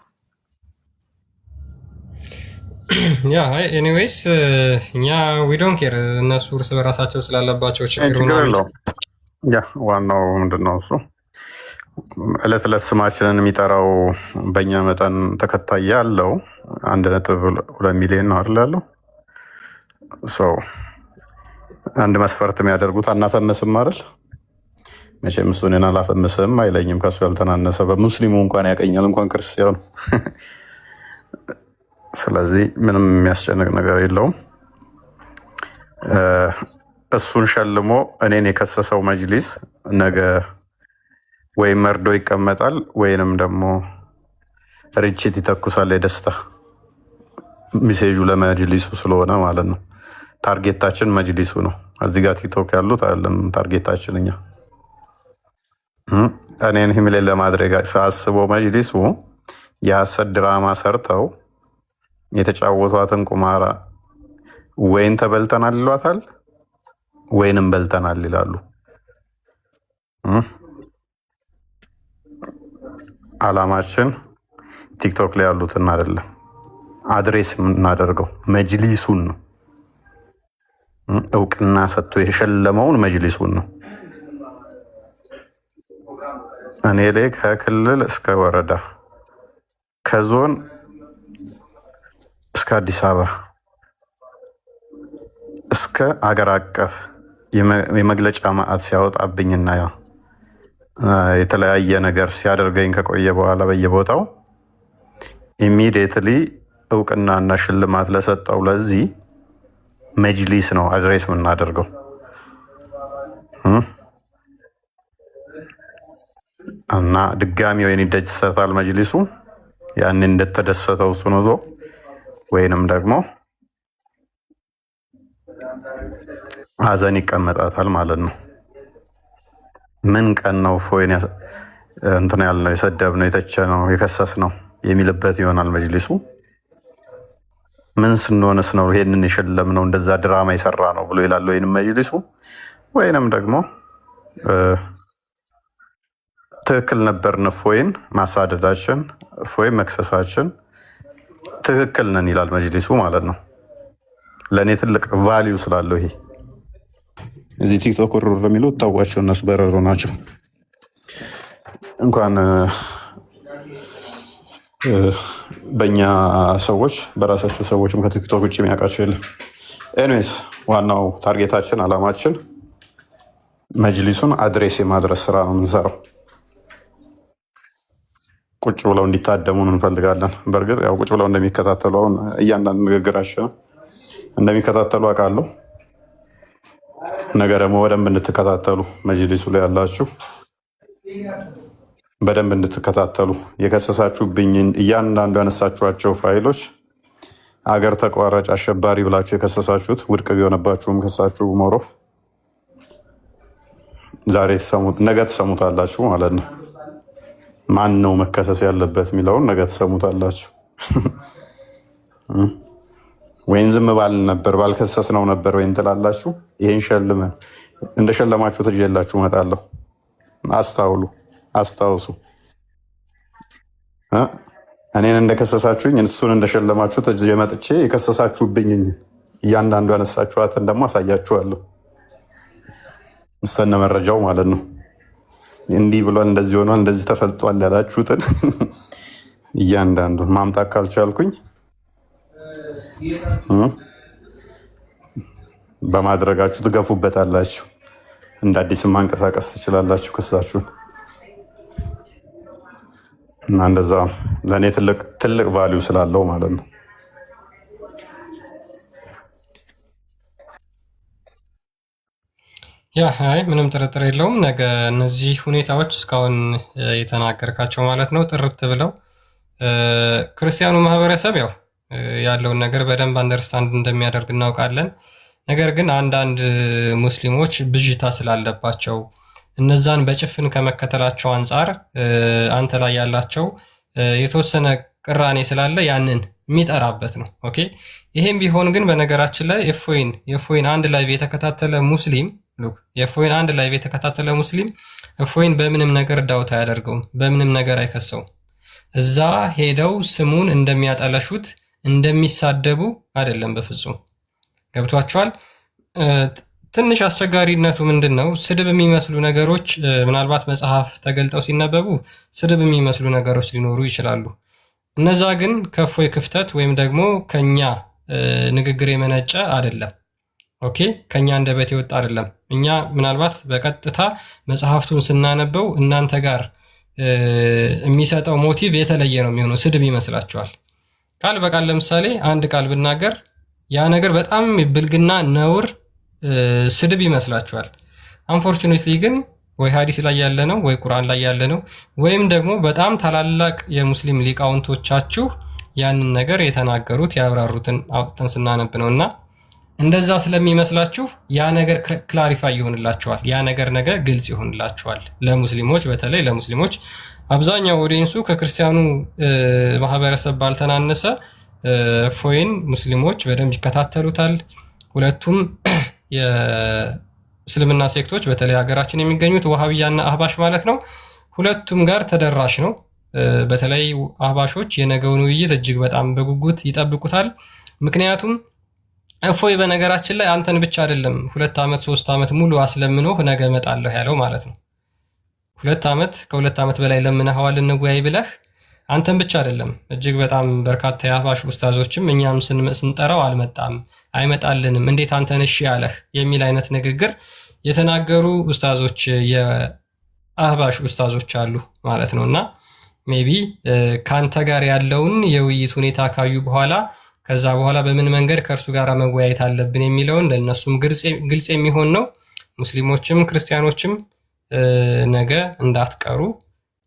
ያ ኤኒዌይስ እኛ ዊ ዶንት ኬር እነሱ እርስ በራሳቸው ስላለባቸው ችግር ነው። ያ ዋናው ምንድነው እሱ እለት እለት ስማችንን የሚጠራው በእኛ መጠን ተከታይ ያለው 1.2 ሚሊዮን ነው አይደል ያለው። አንድ መስፈርት የሚያደርጉት አናፈምስም አይደል። መቼም እሱ እኔን አላፈምስም አይለኝም። ከሱ ያልተናነሰ በሙስሊሙ እንኳን ያቀኛል፣ እንኳን ክርስቲያኑ። ስለዚህ ምንም የሚያስጨንቅ ነገር የለውም። እሱን ሸልሞ እኔን የከሰሰው መጅሊስ ነገ ወይም መርዶ ይቀመጣል ወይንም ደግሞ ርችት ይተኩሳል። የደስታ ሚሴጁ ለመጅሊሱ ስለሆነ ማለት ነው። ታርጌታችን መጅሊሱ ነው። እዚህ ጋር ቲክቶክ ያሉት አይደለም ታርጌታችን እኛ። እኔን ሂምሌን ለማድረግ ሳስበው መጅሊሱ የሐሰት ድራማ ሰርተው የተጫወቷትን ቁማራ ወይን ተበልተናል ይሏታል ወይንም በልተናል ይላሉ። አላማችን ቲክቶክ ላይ ያሉትን አይደለም አድሬስ የምናደርገው መጅሊሱን ነው። እውቅና ሰጥቶ የሸለመውን መጅሊሱን ነው። እኔ ላይ ከክልል እስከ ወረዳ ከዞን እስከ አዲስ አበባ እስከ አገር አቀፍ የመግለጫ ማዕት ሲያወጣብኝና የተለያየ ነገር ሲያደርገኝ ከቆየ በኋላ በየቦታው ኢሚዲየትሊ እውቅናና ሽልማት ለሰጠው ለዚህ መጅሊስ ነው አድሬስ የምናደርገው እና ድጋሚ ወይን ይደሰታል መጅሊሱ ያን እንደተደሰተው እሱ ነው ወይንም ደግሞ ሀዘን ይቀመጣታል ማለት ነው። ምን ቀን ነው ፎይን እንትን ያልነው የሰደብነው የተቸነው የከሰስነው የሚልበት ይሆናል መጅሊሱ። ምን ስንሆንስ ነው ይሄንን የሸለምነው እንደዛ ድራማ የሰራ ነው ብሎ ይላል ወይንም መጅሊሱ። ወይንም ደግሞ ትክክል ነበርን ፎይን ማሳደዳችን ፎይን መክሰሳችን ትክክል ነን ይላል መጅሊሱ ማለት ነው። ለእኔ ትልቅ ቫሊዩ ስላለው ይሄ እዚህ ቲክቶክ ሩር የሚሉት ታውቋቸው እነሱ በረሮ ናቸው። እንኳን በእኛ ሰዎች በራሳቸው ሰዎችም ከቲክቶክ ውጭ የሚያውቃቸው የለም። ኤኒዌይስ ዋናው ታርጌታችን አላማችን መጅሊሱን አድሬስ የማድረስ ስራ ነው የምንሰራው። ቁጭ ብለው እንዲታደሙን እንፈልጋለን። በእርግጥ ያው ቁጭ ብለው እንደሚከታተሉ አሁን እያንዳንዱ ንግግራችን እንደሚከታተሉ አውቃለሁ። ነገ ደግሞ በደንብ እንድትከታተሉ መጅሊሱ ላይ ያላችሁ በደንብ እንድትከታተሉ የከሰሳችሁብኝ እያንዳንዱ ያነሳችኋቸው ፋይሎች አገር ተቋራጭ አሸባሪ ብላችሁ የከሰሳችሁት ውድቅ ቢሆነባችሁም ከሳችሁ ሞሮፍ ዛሬ ነገ ትሰሙታላችሁ ማለት ነው። ማን ነው መከሰስ ያለበት የሚለውን ነገ ትሰሙታላችሁ። ወይን ዝም ባልን ነበር ባልከሰስ ነው ነበር ወይን ትላላችሁ። ይሄን ሸልመን እንደሸለማችሁ ትጀላችሁ እመጣለሁ። አስታውሱ። እኔን እንደከሰሳችሁኝ እሱን እንደሸለማችሁ ትጀ መጥቼ የከሰሳችሁብኝ እያንዳንዱ ያነሳችኋትን ደግሞ አሳያችኋለሁ እስተነ መረጃው ማለት ነው። እንዲህ ብሏል፣ እንደዚህ ሆኗል፣ እንደዚህ ተፈልጧል ያላችሁትን እያንዳንዱን ማምጣት ካልቻልኩኝ በማድረጋችሁ ትገፉበታላችሁ። እንደ አዲስ ማንቀሳቀስ ትችላላችሁ ክሳችሁን እና እንደዛ ለእኔ ትልቅ ቫሊዩ ስላለው ማለት ነው። አይ ምንም ጥርጥር የለውም። ነገ እነዚህ ሁኔታዎች እስካሁን የተናገርካቸው ማለት ነው ጥርት ብለው ክርስቲያኑ ማህበረሰብ ያው ያለውን ነገር በደንብ አንደርስታንድ እንደሚያደርግ እናውቃለን። ነገር ግን አንዳንድ ሙስሊሞች ብዥታ ስላለባቸው እነዛን በጭፍን ከመከተላቸው አንጻር አንተ ላይ ያላቸው የተወሰነ ቅራኔ ስላለ ያንን የሚጠራበት ነው። ኦኬ ይሄም ቢሆን ግን በነገራችን ላይ የፎይን አንድ ላይ የተከታተለ ሙስሊም የፎይን አንድ ላይ የተከታተለ ሙስሊም እፎይን በምንም ነገር ዳውት አያደርገውም፣ በምንም ነገር አይከሰውም። እዛ ሄደው ስሙን እንደሚያጠለሹት እንደሚሳደቡ አይደለም በፍጹም። ገብቷቸዋል። ትንሽ አስቸጋሪነቱ ምንድን ነው? ስድብ የሚመስሉ ነገሮች ምናልባት መጽሐፍ ተገልጠው ሲነበቡ ስድብ የሚመስሉ ነገሮች ሊኖሩ ይችላሉ። እነዛ ግን ከእፎይ ክፍተት ወይም ደግሞ ከኛ ንግግር የመነጨ አይደለም። ኦኬ ከኛ አንደበት የወጣ አይደለም። እኛ ምናልባት በቀጥታ መጽሐፍቱን ስናነበው እናንተ ጋር የሚሰጠው ሞቲቭ የተለየ ነው የሚሆነው። ስድብ ይመስላችኋል። ቃል በቃል ለምሳሌ አንድ ቃል ብናገር ያ ነገር በጣም ብልግና ነውር ስድብ ይመስላችኋል። አንፎርቹኔትሊ ግን ወይ ሀዲስ ላይ ያለ ነው ወይ ቁርአን ላይ ያለ ነው ወይም ደግሞ በጣም ታላላቅ የሙስሊም ሊቃውንቶቻችሁ ያንን ነገር የተናገሩት ያብራሩትን አውጥተን ስናነብ ነውና እንደዛ ስለሚመስላችሁ ያ ነገር ክላሪፋይ ይሆንላችኋል። ያ ነገር ነገ ግልጽ ይሆንላችኋል። ለሙስሊሞች በተለይ ለሙስሊሞች አብዛኛው ኦዲየንሱ ከክርስቲያኑ ማህበረሰብ ባልተናነሰ እፎይን ሙስሊሞች በደንብ ይከታተሉታል። ሁለቱም እስልምና ሴክቶች በተለይ ሀገራችን የሚገኙት ወሃቢያና አህባሽ ማለት ነው ሁለቱም ጋር ተደራሽ ነው። በተለይ አህባሾች የነገውን ውይይት እጅግ በጣም በጉጉት ይጠብቁታል። ምክንያቱም እፎይ በነገራችን ላይ አንተን ብቻ አይደለም 2 ዓመት 3 ዓመት ሙሉ አስለምኖህ ነገ እመጣለሁ ያለው ማለት ነው። 2 ዓመት ከ2 ዓመት በላይ ለምነኸዋል እንወያይ ብለህ አንተን ብቻ አይደለም እጅግ በጣም በርካታ የአህባሽ ኡስታዞችም እኛም ስንጠራው አልመጣም አይመጣልንም እንዴት አንተን እሺ ያለህ የሚል አይነት ንግግር የተናገሩ ኡስታዞች የአህባሽ ኡስታዞች አሉ ማለት ነውና ሜቢ ካንተ ጋር ያለውን የውይይት ሁኔታ ካዩ በኋላ ከዛ በኋላ በምን መንገድ ከእርሱ ጋር መወያየት አለብን የሚለውን ለነሱም ግልጽ የሚሆን ነው። ሙስሊሞችም ክርስቲያኖችም ነገ እንዳትቀሩ።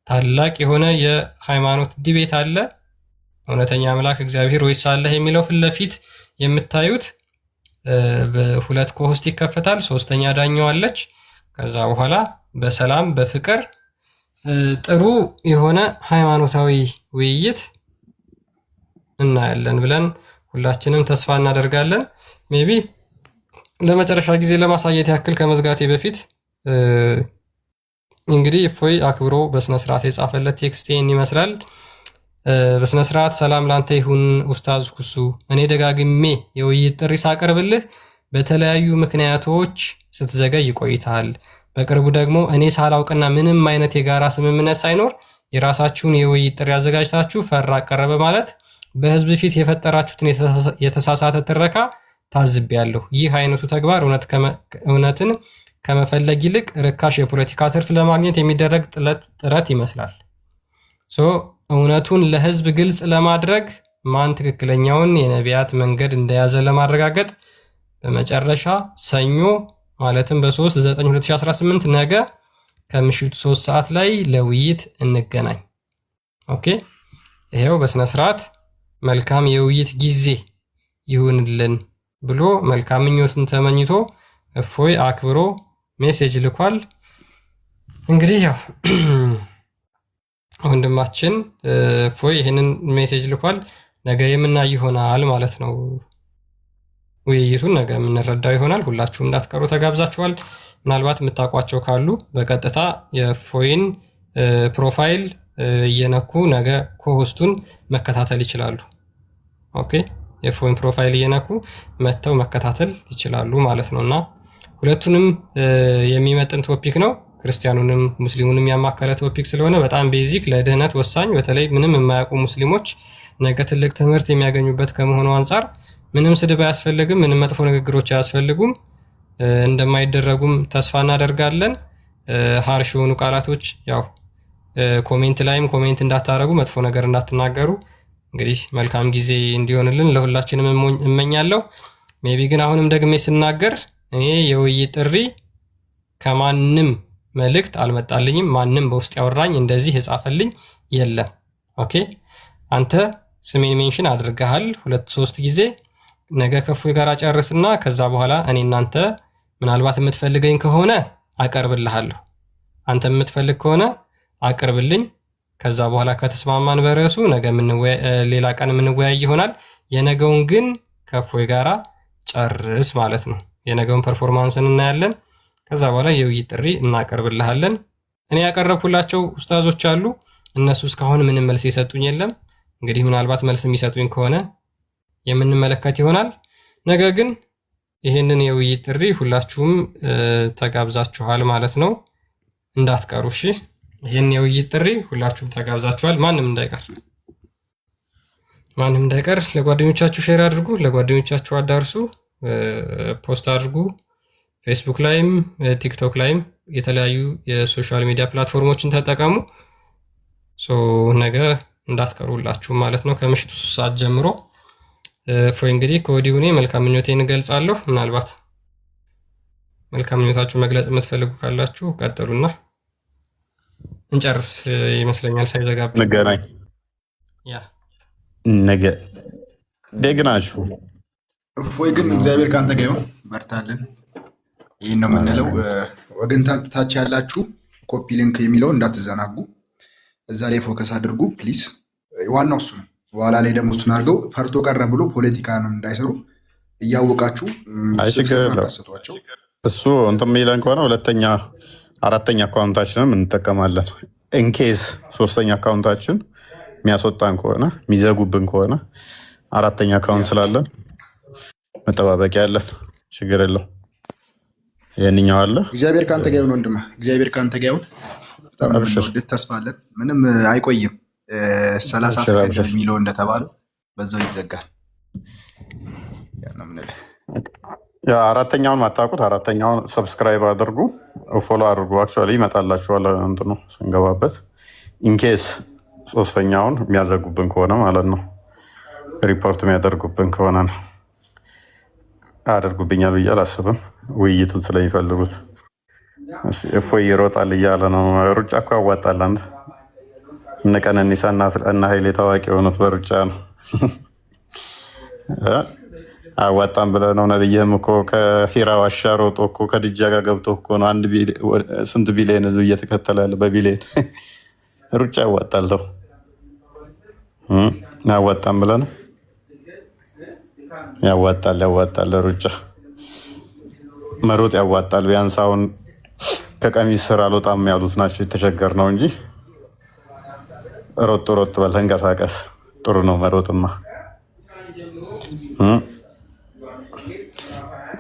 ታላቅ የሆነ የሃይማኖት ዲቤት አለ። እውነተኛ አምላክ እግዚአብሔር ወይስ አለህ የሚለው ፊት ለፊት የምታዩት በሁለት ኮሆስት ይከፈታል። ሶስተኛ ዳኛው አለች። ከዛ በኋላ በሰላም በፍቅር ጥሩ የሆነ ሃይማኖታዊ ውይይት እናያለን ብለን ሁላችንም ተስፋ እናደርጋለን። ሜቢ ለመጨረሻ ጊዜ ለማሳየት ያክል ከመዝጋቴ በፊት እንግዲህ እፎይ አክብሮ በስነ ስርዓት የጻፈለት ቴክስት ይመስላል። በስነ ስርዓት ሰላም ላንተ ይሁን ኡስታዝ ኩሱ፣ እኔ ደጋግሜ የውይይት ጥሪ ሳቀርብልህ በተለያዩ ምክንያቶች ስትዘገይ ይቆይታል። በቅርቡ ደግሞ እኔ ሳላውቅና ምንም አይነት የጋራ ስምምነት ሳይኖር የራሳችሁን የውይይት ጥሪ አዘጋጅታችሁ ፈራ ቀረበ ማለት በህዝብ ፊት የፈጠራችሁትን የተሳሳተ ትረካ ታዝቤያለሁ። ይህ አይነቱ ተግባር እውነትን ከመፈለግ ይልቅ ርካሽ የፖለቲካ ትርፍ ለማግኘት የሚደረግ ጥረት ይመስላል። እውነቱን ለህዝብ ግልጽ ለማድረግ ማን ትክክለኛውን የነቢያት መንገድ እንደያዘ ለማረጋገጥ በመጨረሻ ሰኞ ማለትም በ3/9/2018 ነገ ከምሽቱ 3 ሰዓት ላይ ለውይይት እንገናኝ። ኦኬ፣ ይሄው በስነ ስርዓት መልካም የውይይት ጊዜ ይሁንልን ብሎ መልካም ምኞቱን ተመኝቶ እፎይ አክብሮ ሜሴጅ ልኳል። እንግዲህ ያው ወንድማችን እፎይ ይሄንን ሜሴጅ ልኳል። ነገ የምናይ ይሆናል ማለት ነው። ውይይቱን ነገ የምንረዳው ይሆናል። ሁላችሁም እንዳትቀሩ ተጋብዛችኋል። ምናልባት የምታውቋቸው ካሉ በቀጥታ የእፎይን ፕሮፋይል እየነኩ ነገ ኮሆስቱን መከታተል ይችላሉ። ኦኬ፣ የእፎይን ፕሮፋይል እየነኩ መተው መከታተል ይችላሉ ማለት ነውና ሁለቱንም የሚመጥን ቶፒክ ነው። ክርስቲያኑንም ሙስሊሙንም ያማከለ ቶፒክ ስለሆነ በጣም ቤዚክ ለድህነት ወሳኝ፣ በተለይ ምንም የማያውቁ ሙስሊሞች ነገ ትልቅ ትምህርት የሚያገኙበት ከመሆኑ አንጻር ምንም ስድብ አያስፈልግም፣ ምንም መጥፎ ንግግሮች አያስፈልጉም፣ እንደማይደረጉም ተስፋ እናደርጋለን። ሃርሽ የሆኑ ቃላቶች ያው ኮሜንት ላይም ኮሜንት እንዳታረጉ፣ መጥፎ ነገር እንዳትናገሩ። እንግዲህ መልካም ጊዜ እንዲሆንልን ለሁላችንም እመኛለሁ። ሜቢ ግን አሁንም ደግሜ ስናገር እኔ የውይይት ጥሪ ከማንም መልእክት አልመጣልኝም። ማንም በውስጥ ያወራኝ እንደዚህ የጻፈልኝ የለም። ኦኬ፣ አንተ ስሜን ሜንሽን አድርገሃል 2-3 ጊዜ። ነገ ከእፎይ ጋር ጨርስና ከዛ በኋላ እኔ እናንተ ምናልባት የምትፈልገኝ ከሆነ አቀርብልሃለሁ። አንተ የምትፈልግ ከሆነ አቅርብልኝ። ከዛ በኋላ ከተስማማን በርዕሱ ነገ ሌላ ቀን የምንወያይ ይሆናል። የነገውን ግን ከእፎይ ጋራ ጨርስ ማለት ነው። የነገውን ፐርፎርማንስን እናያለን። ከዛ በኋላ የውይይት ጥሪ እናቀርብልሃለን። እኔ ያቀረብኩላቸው ኡስታዞች አሉ። እነሱ እስካሁን ምንም መልስ የሰጡኝ የለም። እንግዲህ ምናልባት መልስ የሚሰጡኝ ከሆነ የምንመለከት ይሆናል። ነገ ግን ይህንን የውይይት ጥሪ ሁላችሁም ተጋብዛችኋል ማለት ነው። እንዳትቀሩ እሺ። ይህን የውይይት ጥሪ ሁላችሁም ተጋብዛችኋል። ማንም እንዳይቀር ለጓደኞቻችሁ ሼር አድርጉ፣ ለጓደኞቻችሁ አዳርሱ፣ ፖስት አድርጉ። ፌስቡክ ላይም ቲክቶክ ላይም የተለያዩ የሶሻል ሚዲያ ፕላትፎርሞችን ተጠቀሙ። ነገ እንዳትቀሩላችሁ ማለት ነው ከምሽቱ 3 ሰዓት ጀምሮ። እፎይ እንግዲህ ከወዲሁ እኔ መልካም ምኞቴን እገልጻለሁ። ምናልባት መልካም ምኞታችሁ መግለጽ የምትፈልጉ ካላችሁ ቀጥሉና እንጨርስ ይመስለኛል። ሳይዘጋብ እንገናኝ። ነገ ደግናችሁ እፎይ ግን እግዚአብሔር ከአንተ ጋር ይሁን፣ በርታልን። ይህን ነው የምንለው። ወገን ታች ያላችሁ ኮፒ ሊንክ የሚለው እንዳትዘናጉ፣ እዛ ላይ ፎከስ አድርጉ ፕሊዝ። ዋናው እሱ ነው። በኋላ ላይ ደግሞ እሱን አድርገው ፈርቶ ቀረ ብሎ ፖለቲካንም እንዳይሰሩ እያወቃችሁ ስብሰባ እንዳሰጧቸው እሱ እንትን የሚለን ከሆነ ሁለተኛ አራተኛ አካውንታችንም እንጠቀማለን። ኢንኬስ ሶስተኛ አካውንታችን የሚያስወጣን ከሆነ የሚዘጉብን ከሆነ አራተኛ አካውንት ስላለን መጠባበቂያ ያለን ችግር የለው። ይህንኛው አለ። እግዚአብሔር ከአንተ ጋር ይሁን ወንድምህ፣ እግዚአብሔር ከአንተ ጋር ይሁን። በጣም ተስፋ አለን። ምንም አይቆይም። 30 ሰከንድ የሚለው እንደተባለው በዛው ይዘጋል። አራተኛውን ማታውቁት አራተኛውን ሰብስክራይብ አድርጉ፣ ፎሎ አድርጉ። አክቹዋሊ ይመጣላችኋል እንትኑ ስንገባበት። ኢንኬስ ሶስተኛውን የሚያዘጉብን ከሆነ ማለት ነው፣ ሪፖርት የሚያደርጉብን ከሆነ ነው። አደርጉብኛል ብዬ አላስብም። ውይይቱን ስለሚፈልጉት እፎይ ይሮጣል እያለ ነው። ሩጫ እኮ ያዋጣል። አንተ እነ ቀነኒሳ እና ኃይሌ ታዋቂ የሆኑት በሩጫ ነው። አዋጣም ብለህ ነው። ነብይህም እኮ ከሂራ ዋሻ ሮጦ እኮ ከድጃ ጋር ገብቶ እኮ ነው። ስንት ቢሊየን ህዝብ እየተከተለ ያለ በቢሊየን። ሩጫ ያዋጣል። ተው አዋጣም ብለህ ነው። ያዋጣል። ሩጫ መሮጥ ያዋጣል። ቢያንስ አሁን ከቀሚስ ስር አልወጣም ያሉት ናቸው የተቸገር ነው እንጂ ሮጥ በል ተንቀሳቀስ። ጥሩ ነው መሮጥማ።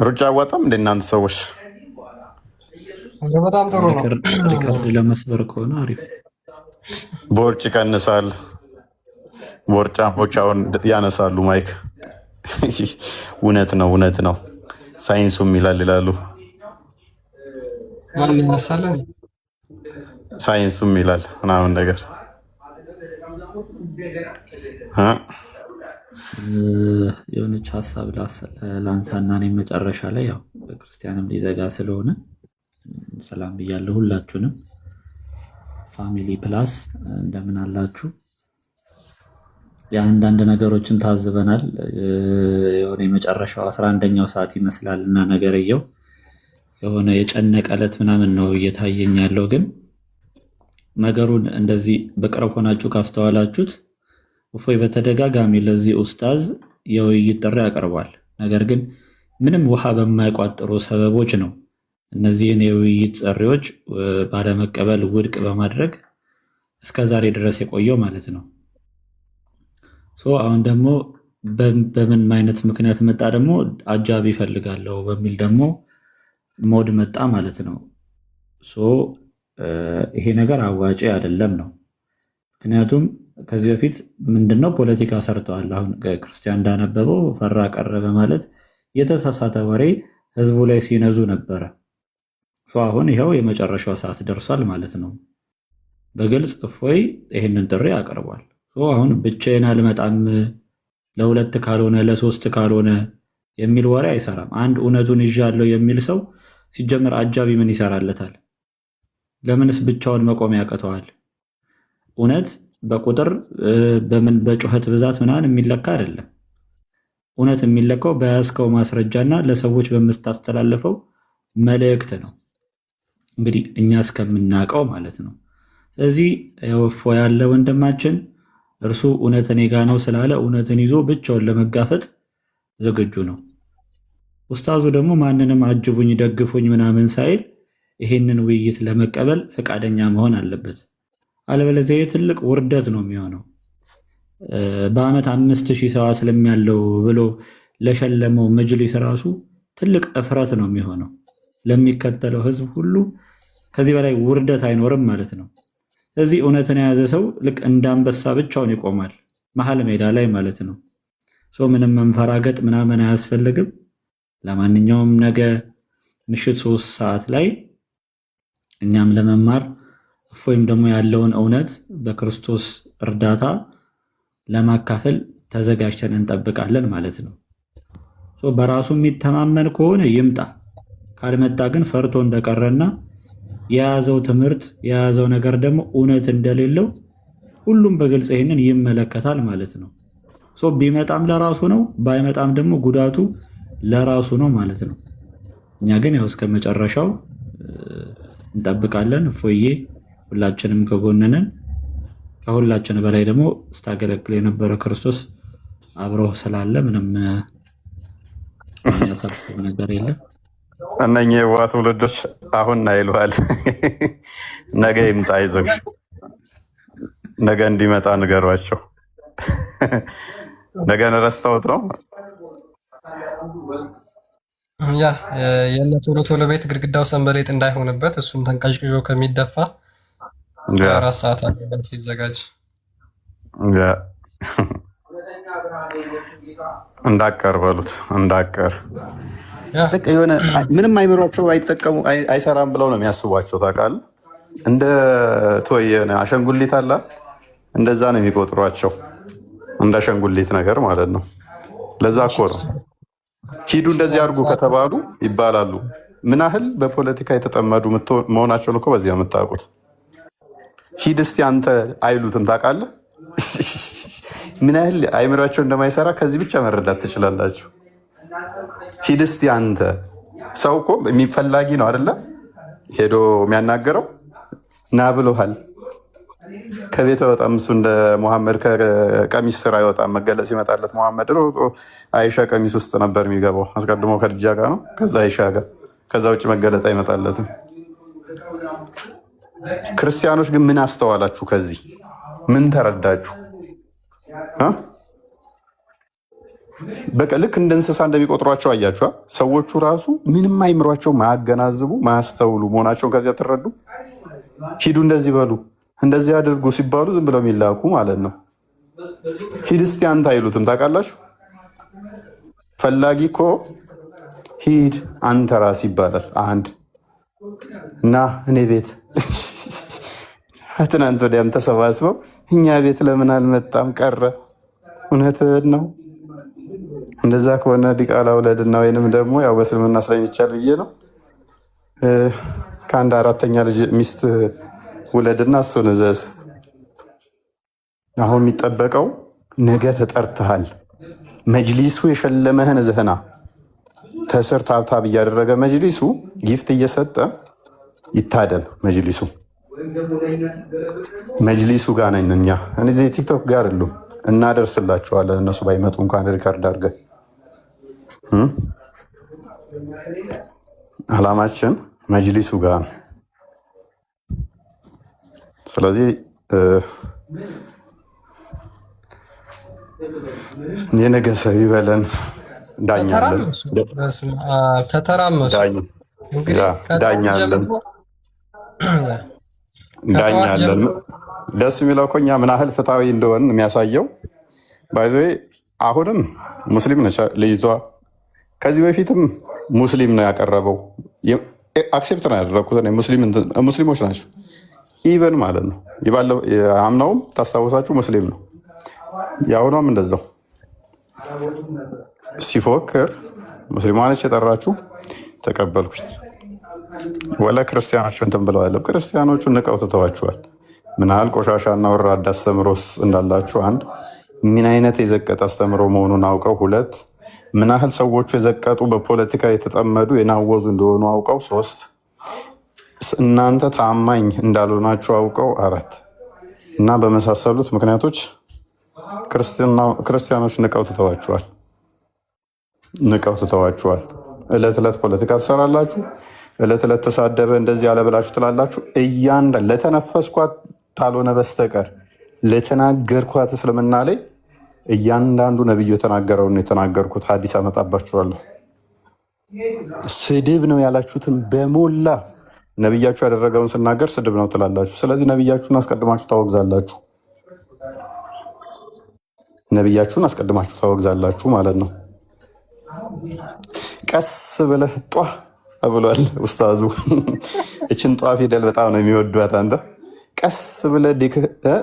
ሩጫ አዋጣም እንደ እናንተ ሰዎች። በጣም ጥሩ ነው። ሪከርድ ለመስበር ከሆነ አሪፍ። ቦርጭ ይቀንሳል። ቦርጫውን ያነሳሉ። ማይክ እውነት ነው። ሳይንሱም ይላሉ። ማን ይነሳለን? ሳይንሱም ይላል ምናምን ነገር የሆነች ሀሳብ ላንሳና እኔ መጨረሻ ላይ ያው ክርስቲያንም ሊዘጋ ስለሆነ ሰላም ብያለሁ ሁላችሁንም። ፋሚሊ ፕላስ እንደምን አላችሁ? የአንዳንድ ነገሮችን ታዝበናል። የሆነ የመጨረሻው 11ኛው ሰዓት ይመስላል እና ነገርየው የሆነ የጨነቀ ዕለት ምናምን ነው እየታየኝ ያለው። ግን ነገሩን እንደዚህ በቅርብ ሆናችሁ ካስተዋላችሁት እፎይ በተደጋጋሚ ለዚህ ኡስታዝ የውይይት ጥሪ ያቀርባል። ነገር ግን ምንም ውሃ በማይቋጥሩ ሰበቦች ነው እነዚህን የውይይት ጥሪዎች ባለመቀበል ውድቅ በማድረግ እስከ ዛሬ ድረስ የቆየው ማለት ነው። አሁን ደግሞ በምን አይነት ምክንያት መጣ? ደግሞ አጃቢ ይፈልጋለሁ በሚል ደግሞ ሞድ መጣ ማለት ነው። ይሄ ነገር አዋጪ አይደለም ነው። ምክንያቱም ከዚህ በፊት ምንድነው ፖለቲካ ሰርተዋል። አሁን ክርስቲያን እንዳነበበው ፈራ ቀረ ማለት የተሳሳተ ወሬ ህዝቡ ላይ ሲነዙ ነበረ። አሁን ይኸው የመጨረሻው ሰዓት ደርሷል ማለት ነው። በግልጽ እፎይ ይህንን ጥሪ አቅርቧል። አሁን ብቻዬን አልመጣም፣ ለሁለት ካልሆነ ለሶስት ካልሆነ የሚል ወሬ አይሰራም። አንድ እውነቱን ይዣለሁ የሚል ሰው ሲጀመር አጃቢ ምን ይሰራለታል? ለምንስ ብቻውን መቆም ያቅተዋል? እውነት በቁጥር በጩኸት ብዛት ምናምን የሚለካ አይደለም። እውነት የሚለካው በያዝከው ማስረጃና ለሰዎች በምታስተላለፈው መልእክት ነው። እንግዲህ እኛ እስከምናውቀው ማለት ነው። ስለዚህ እፎይ ያለ ወንድማችን እርሱ እውነት እኔ ጋ ነው ስላለ እውነትን ይዞ ብቻውን ለመጋፈጥ ዝግጁ ነው። ኡስታዙ ደግሞ ማንንም አጅቡኝ ደግፉኝ ምናምን ሳይል ይሄንን ውይይት ለመቀበል ፈቃደኛ መሆን አለበት። አለበለዚያ ትልቅ ውርደት ነው የሚሆነው። በአመት 5000 ሰው ስለሚያለው ብሎ ለሸለመው መጅሊስ ራሱ ትልቅ እፍረት ነው የሚሆነው። ለሚከተለው ህዝብ ሁሉ ከዚህ በላይ ውርደት አይኖርም ማለት ነው። ስለዚህ እውነትን የያዘ ሰው ልክ እንዳንበሳ ብቻውን ይቆማል መሀል ሜዳ ላይ ማለት ነው። ምንም መንፈራገጥ ምናምን አያስፈልግም። ለማንኛውም ነገ ምሽት 3 ሰዓት ላይ እኛም ለመማር እፎይም ደግሞ ያለውን እውነት በክርስቶስ እርዳታ ለማካፈል ተዘጋጅተን እንጠብቃለን ማለት ነው። በራሱ የሚተማመን ከሆነ ይምጣ፣ ካልመጣ ግን ፈርቶ እንደቀረና የያዘው ትምህርት የያዘው ነገር ደግሞ እውነት እንደሌለው ሁሉም በግልጽ ይሄንን ይመለከታል ማለት ነው። ቢመጣም ለራሱ ነው፣ ባይመጣም ደግሞ ጉዳቱ ለራሱ ነው ማለት ነው። እኛ ግን ያው እስከ መጨረሻው እንጠብቃለን። እፎዬ ሁላችንም ከጎንነን፣ ከሁላችን በላይ ደግሞ ስታገለግል የነበረ ክርስቶስ አብሮ ስላለ ምንም የሚያሳስብ ነገር የለም። እነኚህ የዋ ትውልዶች አሁን ና ይሉሃል። ነገ ይምጣ፣ ይዘግ ነገ እንዲመጣ ንገሯቸው። ነገን ረስተውት ነው። ያ የእነ ቶሎ ቶሎ ቤት ግድግዳው ሰንበሌጥ እንዳይሆንበት እሱም ተንቀዥቅዦ ከሚደፋ 4 ሰዓት አለበት ሲዘጋጅ። እንዳቀር በሉት እንዳቀር የሆነ ምንም አይምሯቸው አይጠቀሙ አይሰራም ብለው ነው የሚያስቧቸው። ታውቃለህ፣ እንደ ቶይ አሸንጉሊት አላ እንደዛ ነው የሚቆጥሯቸው፣ እንደ አሸንጉሊት ነገር ማለት ነው። ለዛ እኮ ነው ሂዱ እንደዚህ አድርጉ ከተባሉ ይባላሉ። ምን ያህል በፖለቲካ የተጠመዱ መሆናቸውን እኮ በዚህ የምታውቁት። ሂድ እስቲ አንተ አይሉትም። ታውቃለህ ምን ያህል አይምሯቸው እንደማይሰራ ከዚህ ብቻ መረዳት ትችላላችሁ። ሂድ እስቲ አንተ። ሰው እኮ የሚፈላጊ ነው አይደለ? ሄዶ የሚያናገረው ና ብሎሃል። ከቤት አይወጣም እሱ እንደ ሙሐመድ ከቀሚስ ስራ አይወጣም። መገለጽ ይመጣለት ሙሐመድ አይሻ ቀሚስ ውስጥ ነበር የሚገባው። አስቀድሞ ከልጃ ጋር ነው፣ ከዛ አይሻ ጋር። ከዛ ውጭ መገለጥ አይመጣለትም። ክርስቲያኖች ግን ምን አስተዋላችሁ? ከዚህ ምን ተረዳችሁ? በቃ ልክ እንደ እንስሳ እንደሚቆጥሯቸው አያችኋ። ሰዎቹ ራሱ ምንም አይምሯቸው ማያገናዝቡ ማያስተውሉ መሆናቸውን ከዚያ ትረዱ። ሂዱ እንደዚህ በሉ እንደዚህ አድርጉ ሲባሉ ዝም ብለው የሚላኩ ማለት ነው። ሂድ እስቲ አንተ አይሉትም። ታውቃላችሁ፣ ፈላጊ እኮ ሂድ አንተ ራስ ይባላል። አንድ እና እኔ ቤት ትናንት ወዲያም ተሰባስበው እኛ ቤት ለምን አልመጣም ቀረ? እውነትህን ነው። እንደዛ ከሆነ ዲቃላ ውለድና ወይንም ደግሞ ያው በእስልምና ስለሚቻል ብዬ ነው ከአንድ 4ኛ ልጅ ሚስት ውለድና እሱን እዘዝ። አሁን የሚጠበቀው ነገ ተጠርተሃል፣ መጅሊሱ የሸለመህን እዝህና ተስር ታብታብ እያደረገ መጅሊሱ ጊፍት እየሰጠ ይታደል። መጅሊሱ ጋር ነን እኛ። እዚህ ቲክቶክ ጋር አሉ እናደርስላቸዋለን። እነሱ ባይመጡ እንኳን ሪካርድ አድርገን አላማችን መጅሊሱ ጋር ነው። ስለዚህ የነገ ሰው ይበለን። ዳኛለን ዳኛለን። ደስ የሚለው እኮ እኛ ምን ያህል ፍትሐዊ እንደሆን የሚያሳየው ባይዞ አሁንም ሙስሊም ነች ልይቷ። ከዚህ በፊትም ሙስሊም ነው ያቀረበው። አክሴፕት ነው ያደረግኩት ሙስሊሞች ናቸው ኢቨን ማለት ነው። አምናውም ታስታውሳችሁ ሙስሊም ነው። የአሁኗም እንደዛው ሲፎክር ሙስሊማኖች የጠራችሁ ተቀበልኩኝ። ወላ ክርስቲያኖቹ እንትን ብለዋል። ክርስቲያኖቹ ንቀው ትተዋችኋል። ምን ያህል ቆሻሻና ወራዳ አስተምሮ እንዳላችሁ፣ አንድ ምን አይነት የዘቀጠ አስተምሮ መሆኑን አውቀው፣ ሁለት ምን ያህል ሰዎቹ የዘቀጡ በፖለቲካ የተጠመዱ የናወዙ እንደሆኑ አውቀው፣ ሶስት እናንተ ታማኝ እንዳልሆናችሁ አውቀው፣ አራት እና በመሳሰሉት ምክንያቶች ክርስቲያኖች ንቀው ትተዋችኋል። እለት ዕለት ፖለቲካ ትሰራላችሁ። እለት ዕለት ተሳደበ እንደዚህ ያለ ብላችሁ ትላላችሁ። ለተነፈስኳት ካልሆነ በስተቀር ለተናገርኳት እስልምና ላይ እያንዳንዱ ነብዩ የተናገረውን የተናገርኩት ሀዲስ አመጣባችኋለሁ። ስድብ ነው ያላችሁትን በሞላ ነብያችሁ ያደረገውን ስናገር ስድብ ነው ትላላችሁ። ስለዚህ ነብያችሁን አስቀድማችሁ ታወግዛላችሁ ማለት ነው። ቀስ ብለህ ጧ ብሏል ኡስታዙ። እችን ጧ ፊደል በጣም ነው የሚወዷት። አንተ ቀስ ብለህ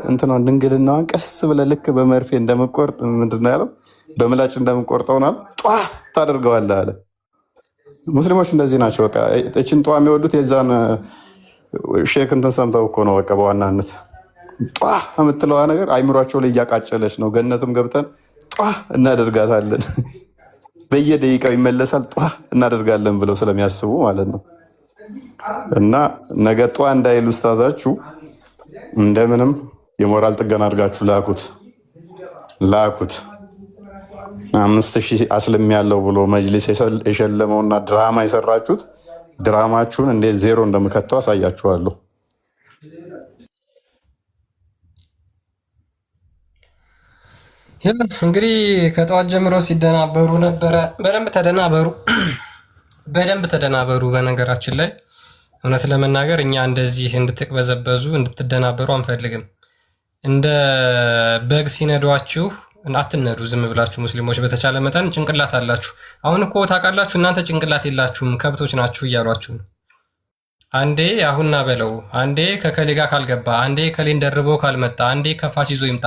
እንትናን ድንግልናዋን ቀስ ብለህ ልክ በመርፌ እንደምቆርጥ ምንድን ነው ያለው? በምላጭ እንደምቆርጠው ነው ጧ ታደርገዋለህ አለ። ሙስሊሞች እንደዚህ ናቸው። በቃ እችን ጧ የሚወዱት የዛን ሼክ እንትን ሰምተው እኮ ነው። በቃ በዋናነት ጧ የምትለዋ ነገር አይምሯቸው ላይ እያቃጨለች ነው። ገነትም ገብተን ጧ እናደርጋታለን በየደቂቃው ይመለሳል ጧ እናደርጋለን ብለው ስለሚያስቡ ማለት ነው። እና ነገ ጧ እንዳይል ኡስታዛችሁ እንደምንም የሞራል ጥገና አድርጋችሁ ላኩት። 5000 አስልም ያለው ብሎ መጅሊስ የሸለመውና ድራማ የሰራችሁት ድራማችሁን እንዴት ዜሮ እንደምከተው አሳያችኋለሁ። እንግዲህ ከጠዋት ጀምሮ ሲደናበሩ ነበረ። በደንብ ተደናበሩ፣ በደንብ ተደናበሩ። በነገራችን ላይ እውነት ለመናገር እኛ እንደዚህ እንድትቅበዘበዙ እንድትደናበሩ አንፈልግም። እንደ በግ ሲነዷችሁ አትነዱ ዝም ብላችሁ። ሙስሊሞች በተቻለ መጠን ጭንቅላት አላችሁ። አሁን እኮ ታውቃላችሁ እናንተ ጭንቅላት የላችሁም ከብቶች ናችሁ እያሏችሁ ነው። አንዴ አሁንና በለው፣ አንዴ ከከሌ ጋር ካልገባ፣ አንዴ ከሌን ደርቦ ካልመጣ፣ አንዴ ከፋሽ ይዞ ይምጣ፣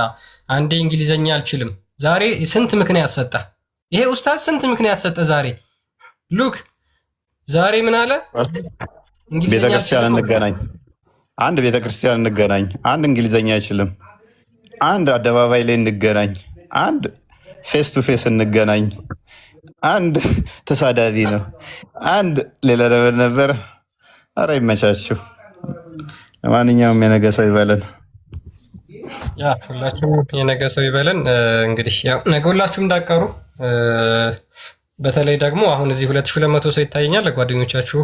አንዴ እንግሊዘኛ አልችልም። ዛሬ ስንት ምክንያት ሰጠ ይሄ ኡስታዝ፣ ስንት ምክንያት ሰጠ ዛሬ። ሉክ ዛሬ ምን አለ? ቤተክርስቲያን እንገናኝ፣ አንድ ቤተክርስቲያን እንገናኝ፣ አንድ እንግሊዘኛ አይችልም፣ አንድ አደባባይ ላይ እንገናኝ፣ አንድ ፌስ ቱ ፌስ እንገናኝ፣ አንድ ተሳዳቢ ነው፣ አንድ ሌላ ነበር። አረ ይመቻችሁ። ለማንኛውም የነገ ሰው ይበለን። ያ ሁላችሁም የነገ ሰው ይበለን። እንግዲህ ያው ነገ ሁላችሁም እንዳቀሩ፣ በተለይ ደግሞ አሁን እዚህ 2200 ሰው ይታየኛል። ለጓደኞቻችሁ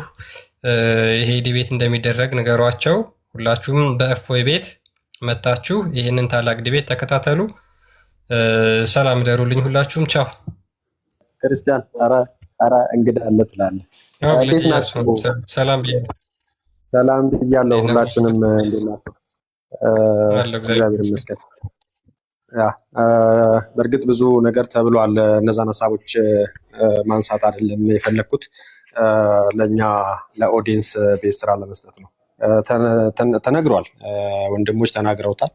ይሄ ዲቤት እንደሚደረግ ንገሯቸው። ሁላችሁም በእፎይ ቤት መታችሁ ይህንን ታላቅ ዲቤት ተከታተሉ። ሰላም ደሩልኝ ሁላችሁም። ቻው። ክርስቲያን ኧረ እንግዳ አለ ትላለህ። እንዴት ናችሁ? ሰላም ብያለሁ። ሰላም ብያለሁ። ሁላችንም እንዴት ናችሁ? እግዚአብሔር ይመስገን። በእርግጥ ብዙ ነገር ተብሏል። እነዛን ሀሳቦች ማንሳት አይደለም የፈለግኩት፣ ለእኛ ለኦዲየንስ ቤት ስራ ለመስጠት ነው። ተነግሯል፣ ወንድሞች ተናግረውታል።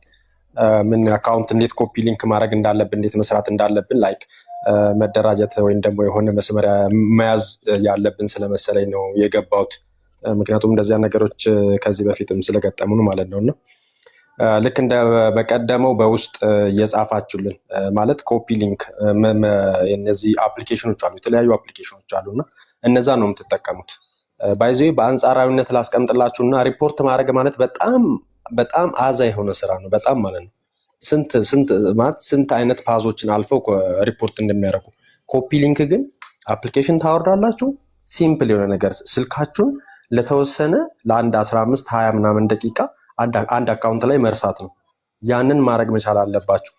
ምን አካውንት እንዴት ኮፒ ሊንክ ማድረግ እንዳለብን፣ እንዴት መስራት እንዳለብን፣ ላይክ መደራጀት ወይም ደግሞ የሆነ መስመሪያ መያዝ ያለብን ስለመሰለኝ ነው የገባሁት። ምክንያቱም እንደዚያ ነገሮች ከዚህ በፊትም ስለገጠሙን ማለት ነው። እና ልክ እንደ በቀደመው በውስጥ እየጻፋችሁልን ማለት ኮፒ ሊንክ እነዚህ አፕሊኬሽኖች አሉ፣ የተለያዩ አፕሊኬሽኖች አሉ እና እነዛ ነው የምትጠቀሙት። ባይዜ በአንጻራዊነት ላስቀምጥላችሁና ሪፖርት ማድረግ ማለት በጣም አዛ የሆነ ስራ ነው። በጣም ማለት ነው ስንት አይነት ፓዞችን አልፈው ሪፖርት እንደሚያደርጉ። ኮፒ ሊንክ ግን አፕሊኬሽን ታወርዳላችሁ። ሲምፕል የሆነ ነገር ስልካችሁን ለተወሰነ ለአንድ 15 20 ምናምን ደቂቃ አንድ አካውንት ላይ መርሳት ነው። ያንን ማድረግ መቻል አለባችሁ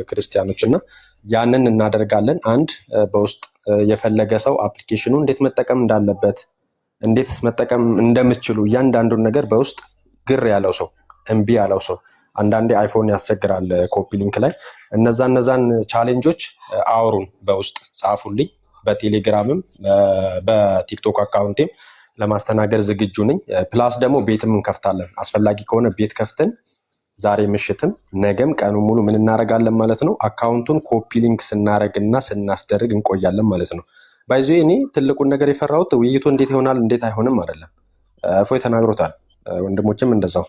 ክርስቲያኖች፣ እና ያንን እናደርጋለን። አንድ በውስጥ የፈለገ ሰው አፕሊኬሽኑ እንዴት መጠቀም እንዳለበት፣ እንዴትስ መጠቀም እንደምትችሉ እያንዳንዱን ነገር በውስጥ ግር ያለው ሰው፣ እምቢ ያለው ሰው፣ አንዳንዴ አይፎን ያስቸግራል ኮፒ ሊንክ ላይ፣ እነዛን ቻሌንጆች አውሩን፣ በውስጥ ጻፉልኝ። በቴሌግራምም በቲክቶክ አካውንቴም ለማስተናገድ ዝግጁ ነኝ። ፕላስ ደግሞ ቤትም እንከፍታለን። አስፈላጊ ከሆነ ቤት ከፍተን ዛሬ ምሽትም ነገም ቀኑ ሙሉ ምን እናደርጋለን ማለት ነው፣ አካውንቱን ኮፒ ሊንክ ስናደርግና ስናስደርግ እንቆያለን ማለት ነው። ባይዞ እኔ ትልቁን ነገር የፈራሁት ውይይቱ እንዴት ይሆናል እንዴት አይሆንም አይደለም። እፎይ ተናግሮታል፣ ወንድሞችም እንደዛው።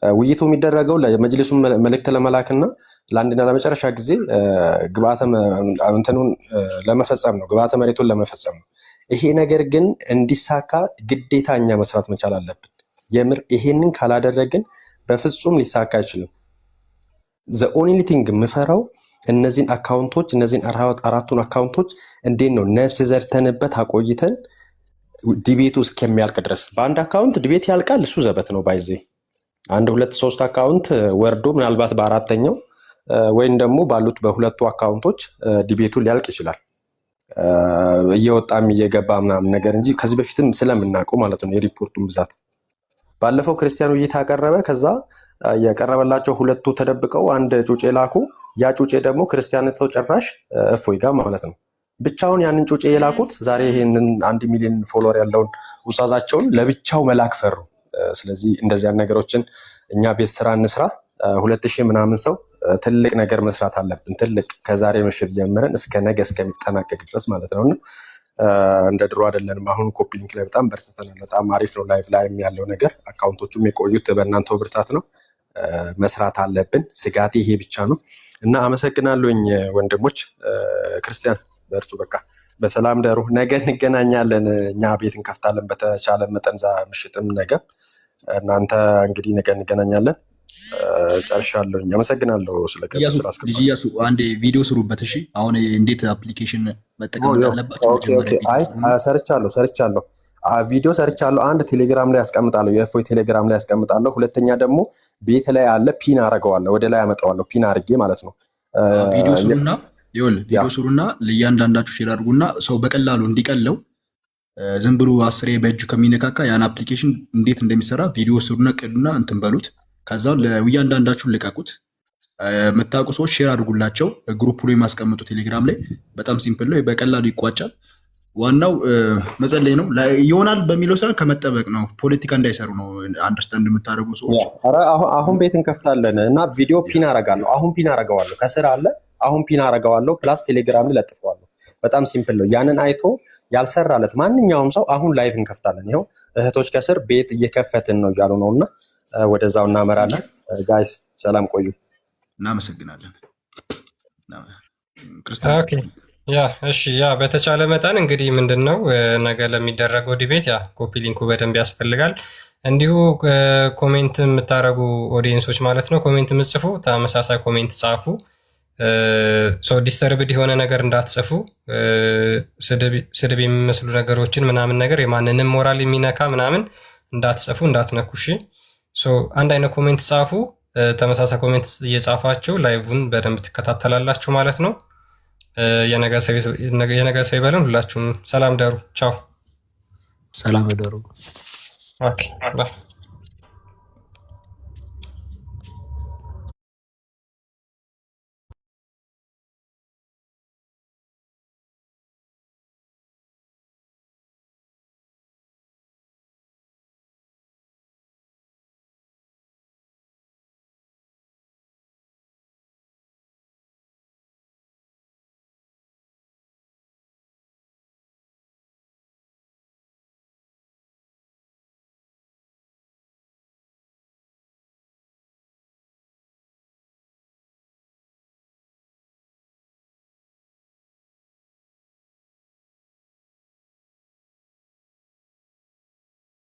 ውይይቱ የሚደረገው ለመጅሊሱ መልእክት ለመላክና ለአንድና ለመጨረሻ ጊዜ ግብአተ እንትኑን ለመፈጸም ነው፣ ግብአተ መሬቱን ለመፈጸም ነው። ይሄ ነገር ግን እንዲሳካ ግዴታ እኛ መስራት መቻል አለብን። የምር ይሄንን ካላደረግን በፍጹም ሊሳካ አይችልም። ዘ ኦንሊ ቲንግ የምፈራው እነዚህን አካውንቶች እነዚህን አራቱን አካውንቶች እንዴት ነው ነፍስ ዘርተንበት አቆይተን ዲቤቱ እስከሚያልቅ ድረስ። በአንድ አካውንት ዲቤት ያልቃል፣ እሱ ዘበት ነው። ባይዜ 1 2 3 አካውንት ወርዶ ምናልባት በአራተኛው ወይም ደግሞ ባሉት በሁለቱ አካውንቶች ዲቤቱ ሊያልቅ ይችላል፣ እየወጣም እየገባ ምናምን ነገር እንጂ ከዚህ በፊትም ስለምናውቀው ማለት ነው የሪፖርቱን ብዛት። ባለፈው ክርስቲያኑ እይታ ያቀረበ፣ ከዛ የቀረበላቸው ሁለቱ ተደብቀው አንድ ጩጬ ላኩ። ያ ጩጬ ደግሞ ክርስቲያንተው ጭራሽ እፎይ ጋር ማለት ነው ብቻውን ያንን ጩጬ የላኩት ዛሬ ይሄንን 1 ሚሊዮን ፎሎወር ያለውን ውሳዛቸውን ለብቻው መላክ ፈሩ። ስለዚህ እንደዚያ ነገሮችን እኛ ቤት ስራ እንስራ። 2000 ምናምን ሰው ትልቅ ነገር መስራት አለብን። ትልቅ ከዛሬ ምሽት ጀምረን እስከ ነገ እስከሚጠናቀቅ ድረስ ማለት ነውና እንደ ድሮ አይደለንም። አሁን ኮፒ ሊንክ ላይ በጣም በርትተናል። በጣም አሪፍ ነው። ላይቭ ላይ ያለው ነገር አካውንቶቹም የቆዩት በእናንተው ብርታት ነው። መስራት አለብን። ስጋቴ ይሄ ብቻ ነው እና አመሰግናለሁኝ ወንድሞች። ክርስቲያን በርቱ፣ በቃ በሰላም ደሩ። ነገ እንገናኛለን። እኛ ቤት እንከፍታለን በተቻለ መጠን ዛ ምሽትም ነገ። እናንተ እንግዲህ ነገ እንገናኛለን። ጨርሻለሁኝ። አመሰግናለሁ ልጅ እያሱ አንዴ ቪዲዮ ስሩበት። እሺ አሁን እንዴት አፕሊኬሽን መጠቀም እንዳለባቸው ሰርቻለሁ። ቪዲዮ ሰርቻለሁ። አንድ ቴሌግራም ላይ ያስቀምጣለሁ፣ የእፎይ ቴሌግራም ላይ ያስቀምጣለሁ። ሁለተኛ ደግሞ ቤት ላይ አለ፣ ፒን አረገዋለሁ፣ ወደ ላይ አመጣዋለሁ፣ ፒን አድርጌ ማለት ነው። ቪዲዮ ስሩና ለእያንዳንዳችሁ ሼር አድርጉና ሰው በቀላሉ እንዲቀለው ዝም ብሎ 10 በእጁ ከሚነካካ ያን አፕሊኬሽን እንዴት እንደሚሰራ ቪዲዮ ስሩና ቅዱና እንትን በሉት። ከዛ ለእያንዳንዳችሁ ልቀቁት። የምታውቁ ሰዎች ሼር አድርጉላቸው። ግሩፕ ላይ ማስቀምጡ ቴሌግራም ላይ በጣም ሲምፕል ነው፣ በቀላሉ ይቋጫል። ዋናው መጸለይ ነው። ይሆናል በሚለው ሳይሆን ከመጠበቅ ነው። ፖለቲካ እንዳይሰሩ ነው። አንደርስታንድ የምታደርጉ ሰዎች አሁን ቤት እንከፍታለን እና ቪዲዮ ፒን አረጋለሁ። አሁን ፒን አረገዋለሁ፣ ከስር አለ። አሁን ፒን አረገዋለሁ፣ ፕላስ ቴሌግራም ላይ ለጥፈዋለሁ። በጣም ሲምፕል ነው። ያንን አይቶ ያልሰራለት ማንኛውም ሰው አሁን ላይቭ እንከፍታለን። ይኸው እህቶች ከስር ቤት እየከፈትን ነው እያሉ ነው እና ወደዛው እናመራለን። ጋይስ ሰላም ቆዩ። እናመሰግናለን። በተቻለ መጠን እንግዲህ ምንድነው ነገ ለሚደረገው ዲቤት ኮፒ ሊንኩ በደንብ ያስፈልጋል። እንዲሁ ኮሜንት የምታደርጉ ኦዲየንሶች ማለት ነው፣ ኮሜንት የምትጽፉ ተመሳሳይ ኮሜንት ጻፉ። ሰው ዲስተርብድ የሆነ ነገር እንዳትጽፉ፣ ስድብ የሚመስሉ ነገሮችን ምናምን ነገር የማንንም ሞራል የሚነካ ምናምን እንዳትጽፉ፣ እንዳትነኩ። እሺ አንድ አይነት ኮሜንት ጻፉ። ተመሳሳይ ኮሜንት እየጻፋችሁ ላይቭን በደንብ ትከታተላላችሁ ማለት ነው። የነገ ሰው ይበለን። ሁላችሁም ሰላም ደሩ። ቻው። ሰላም ደሩ። ኦኬ ባይ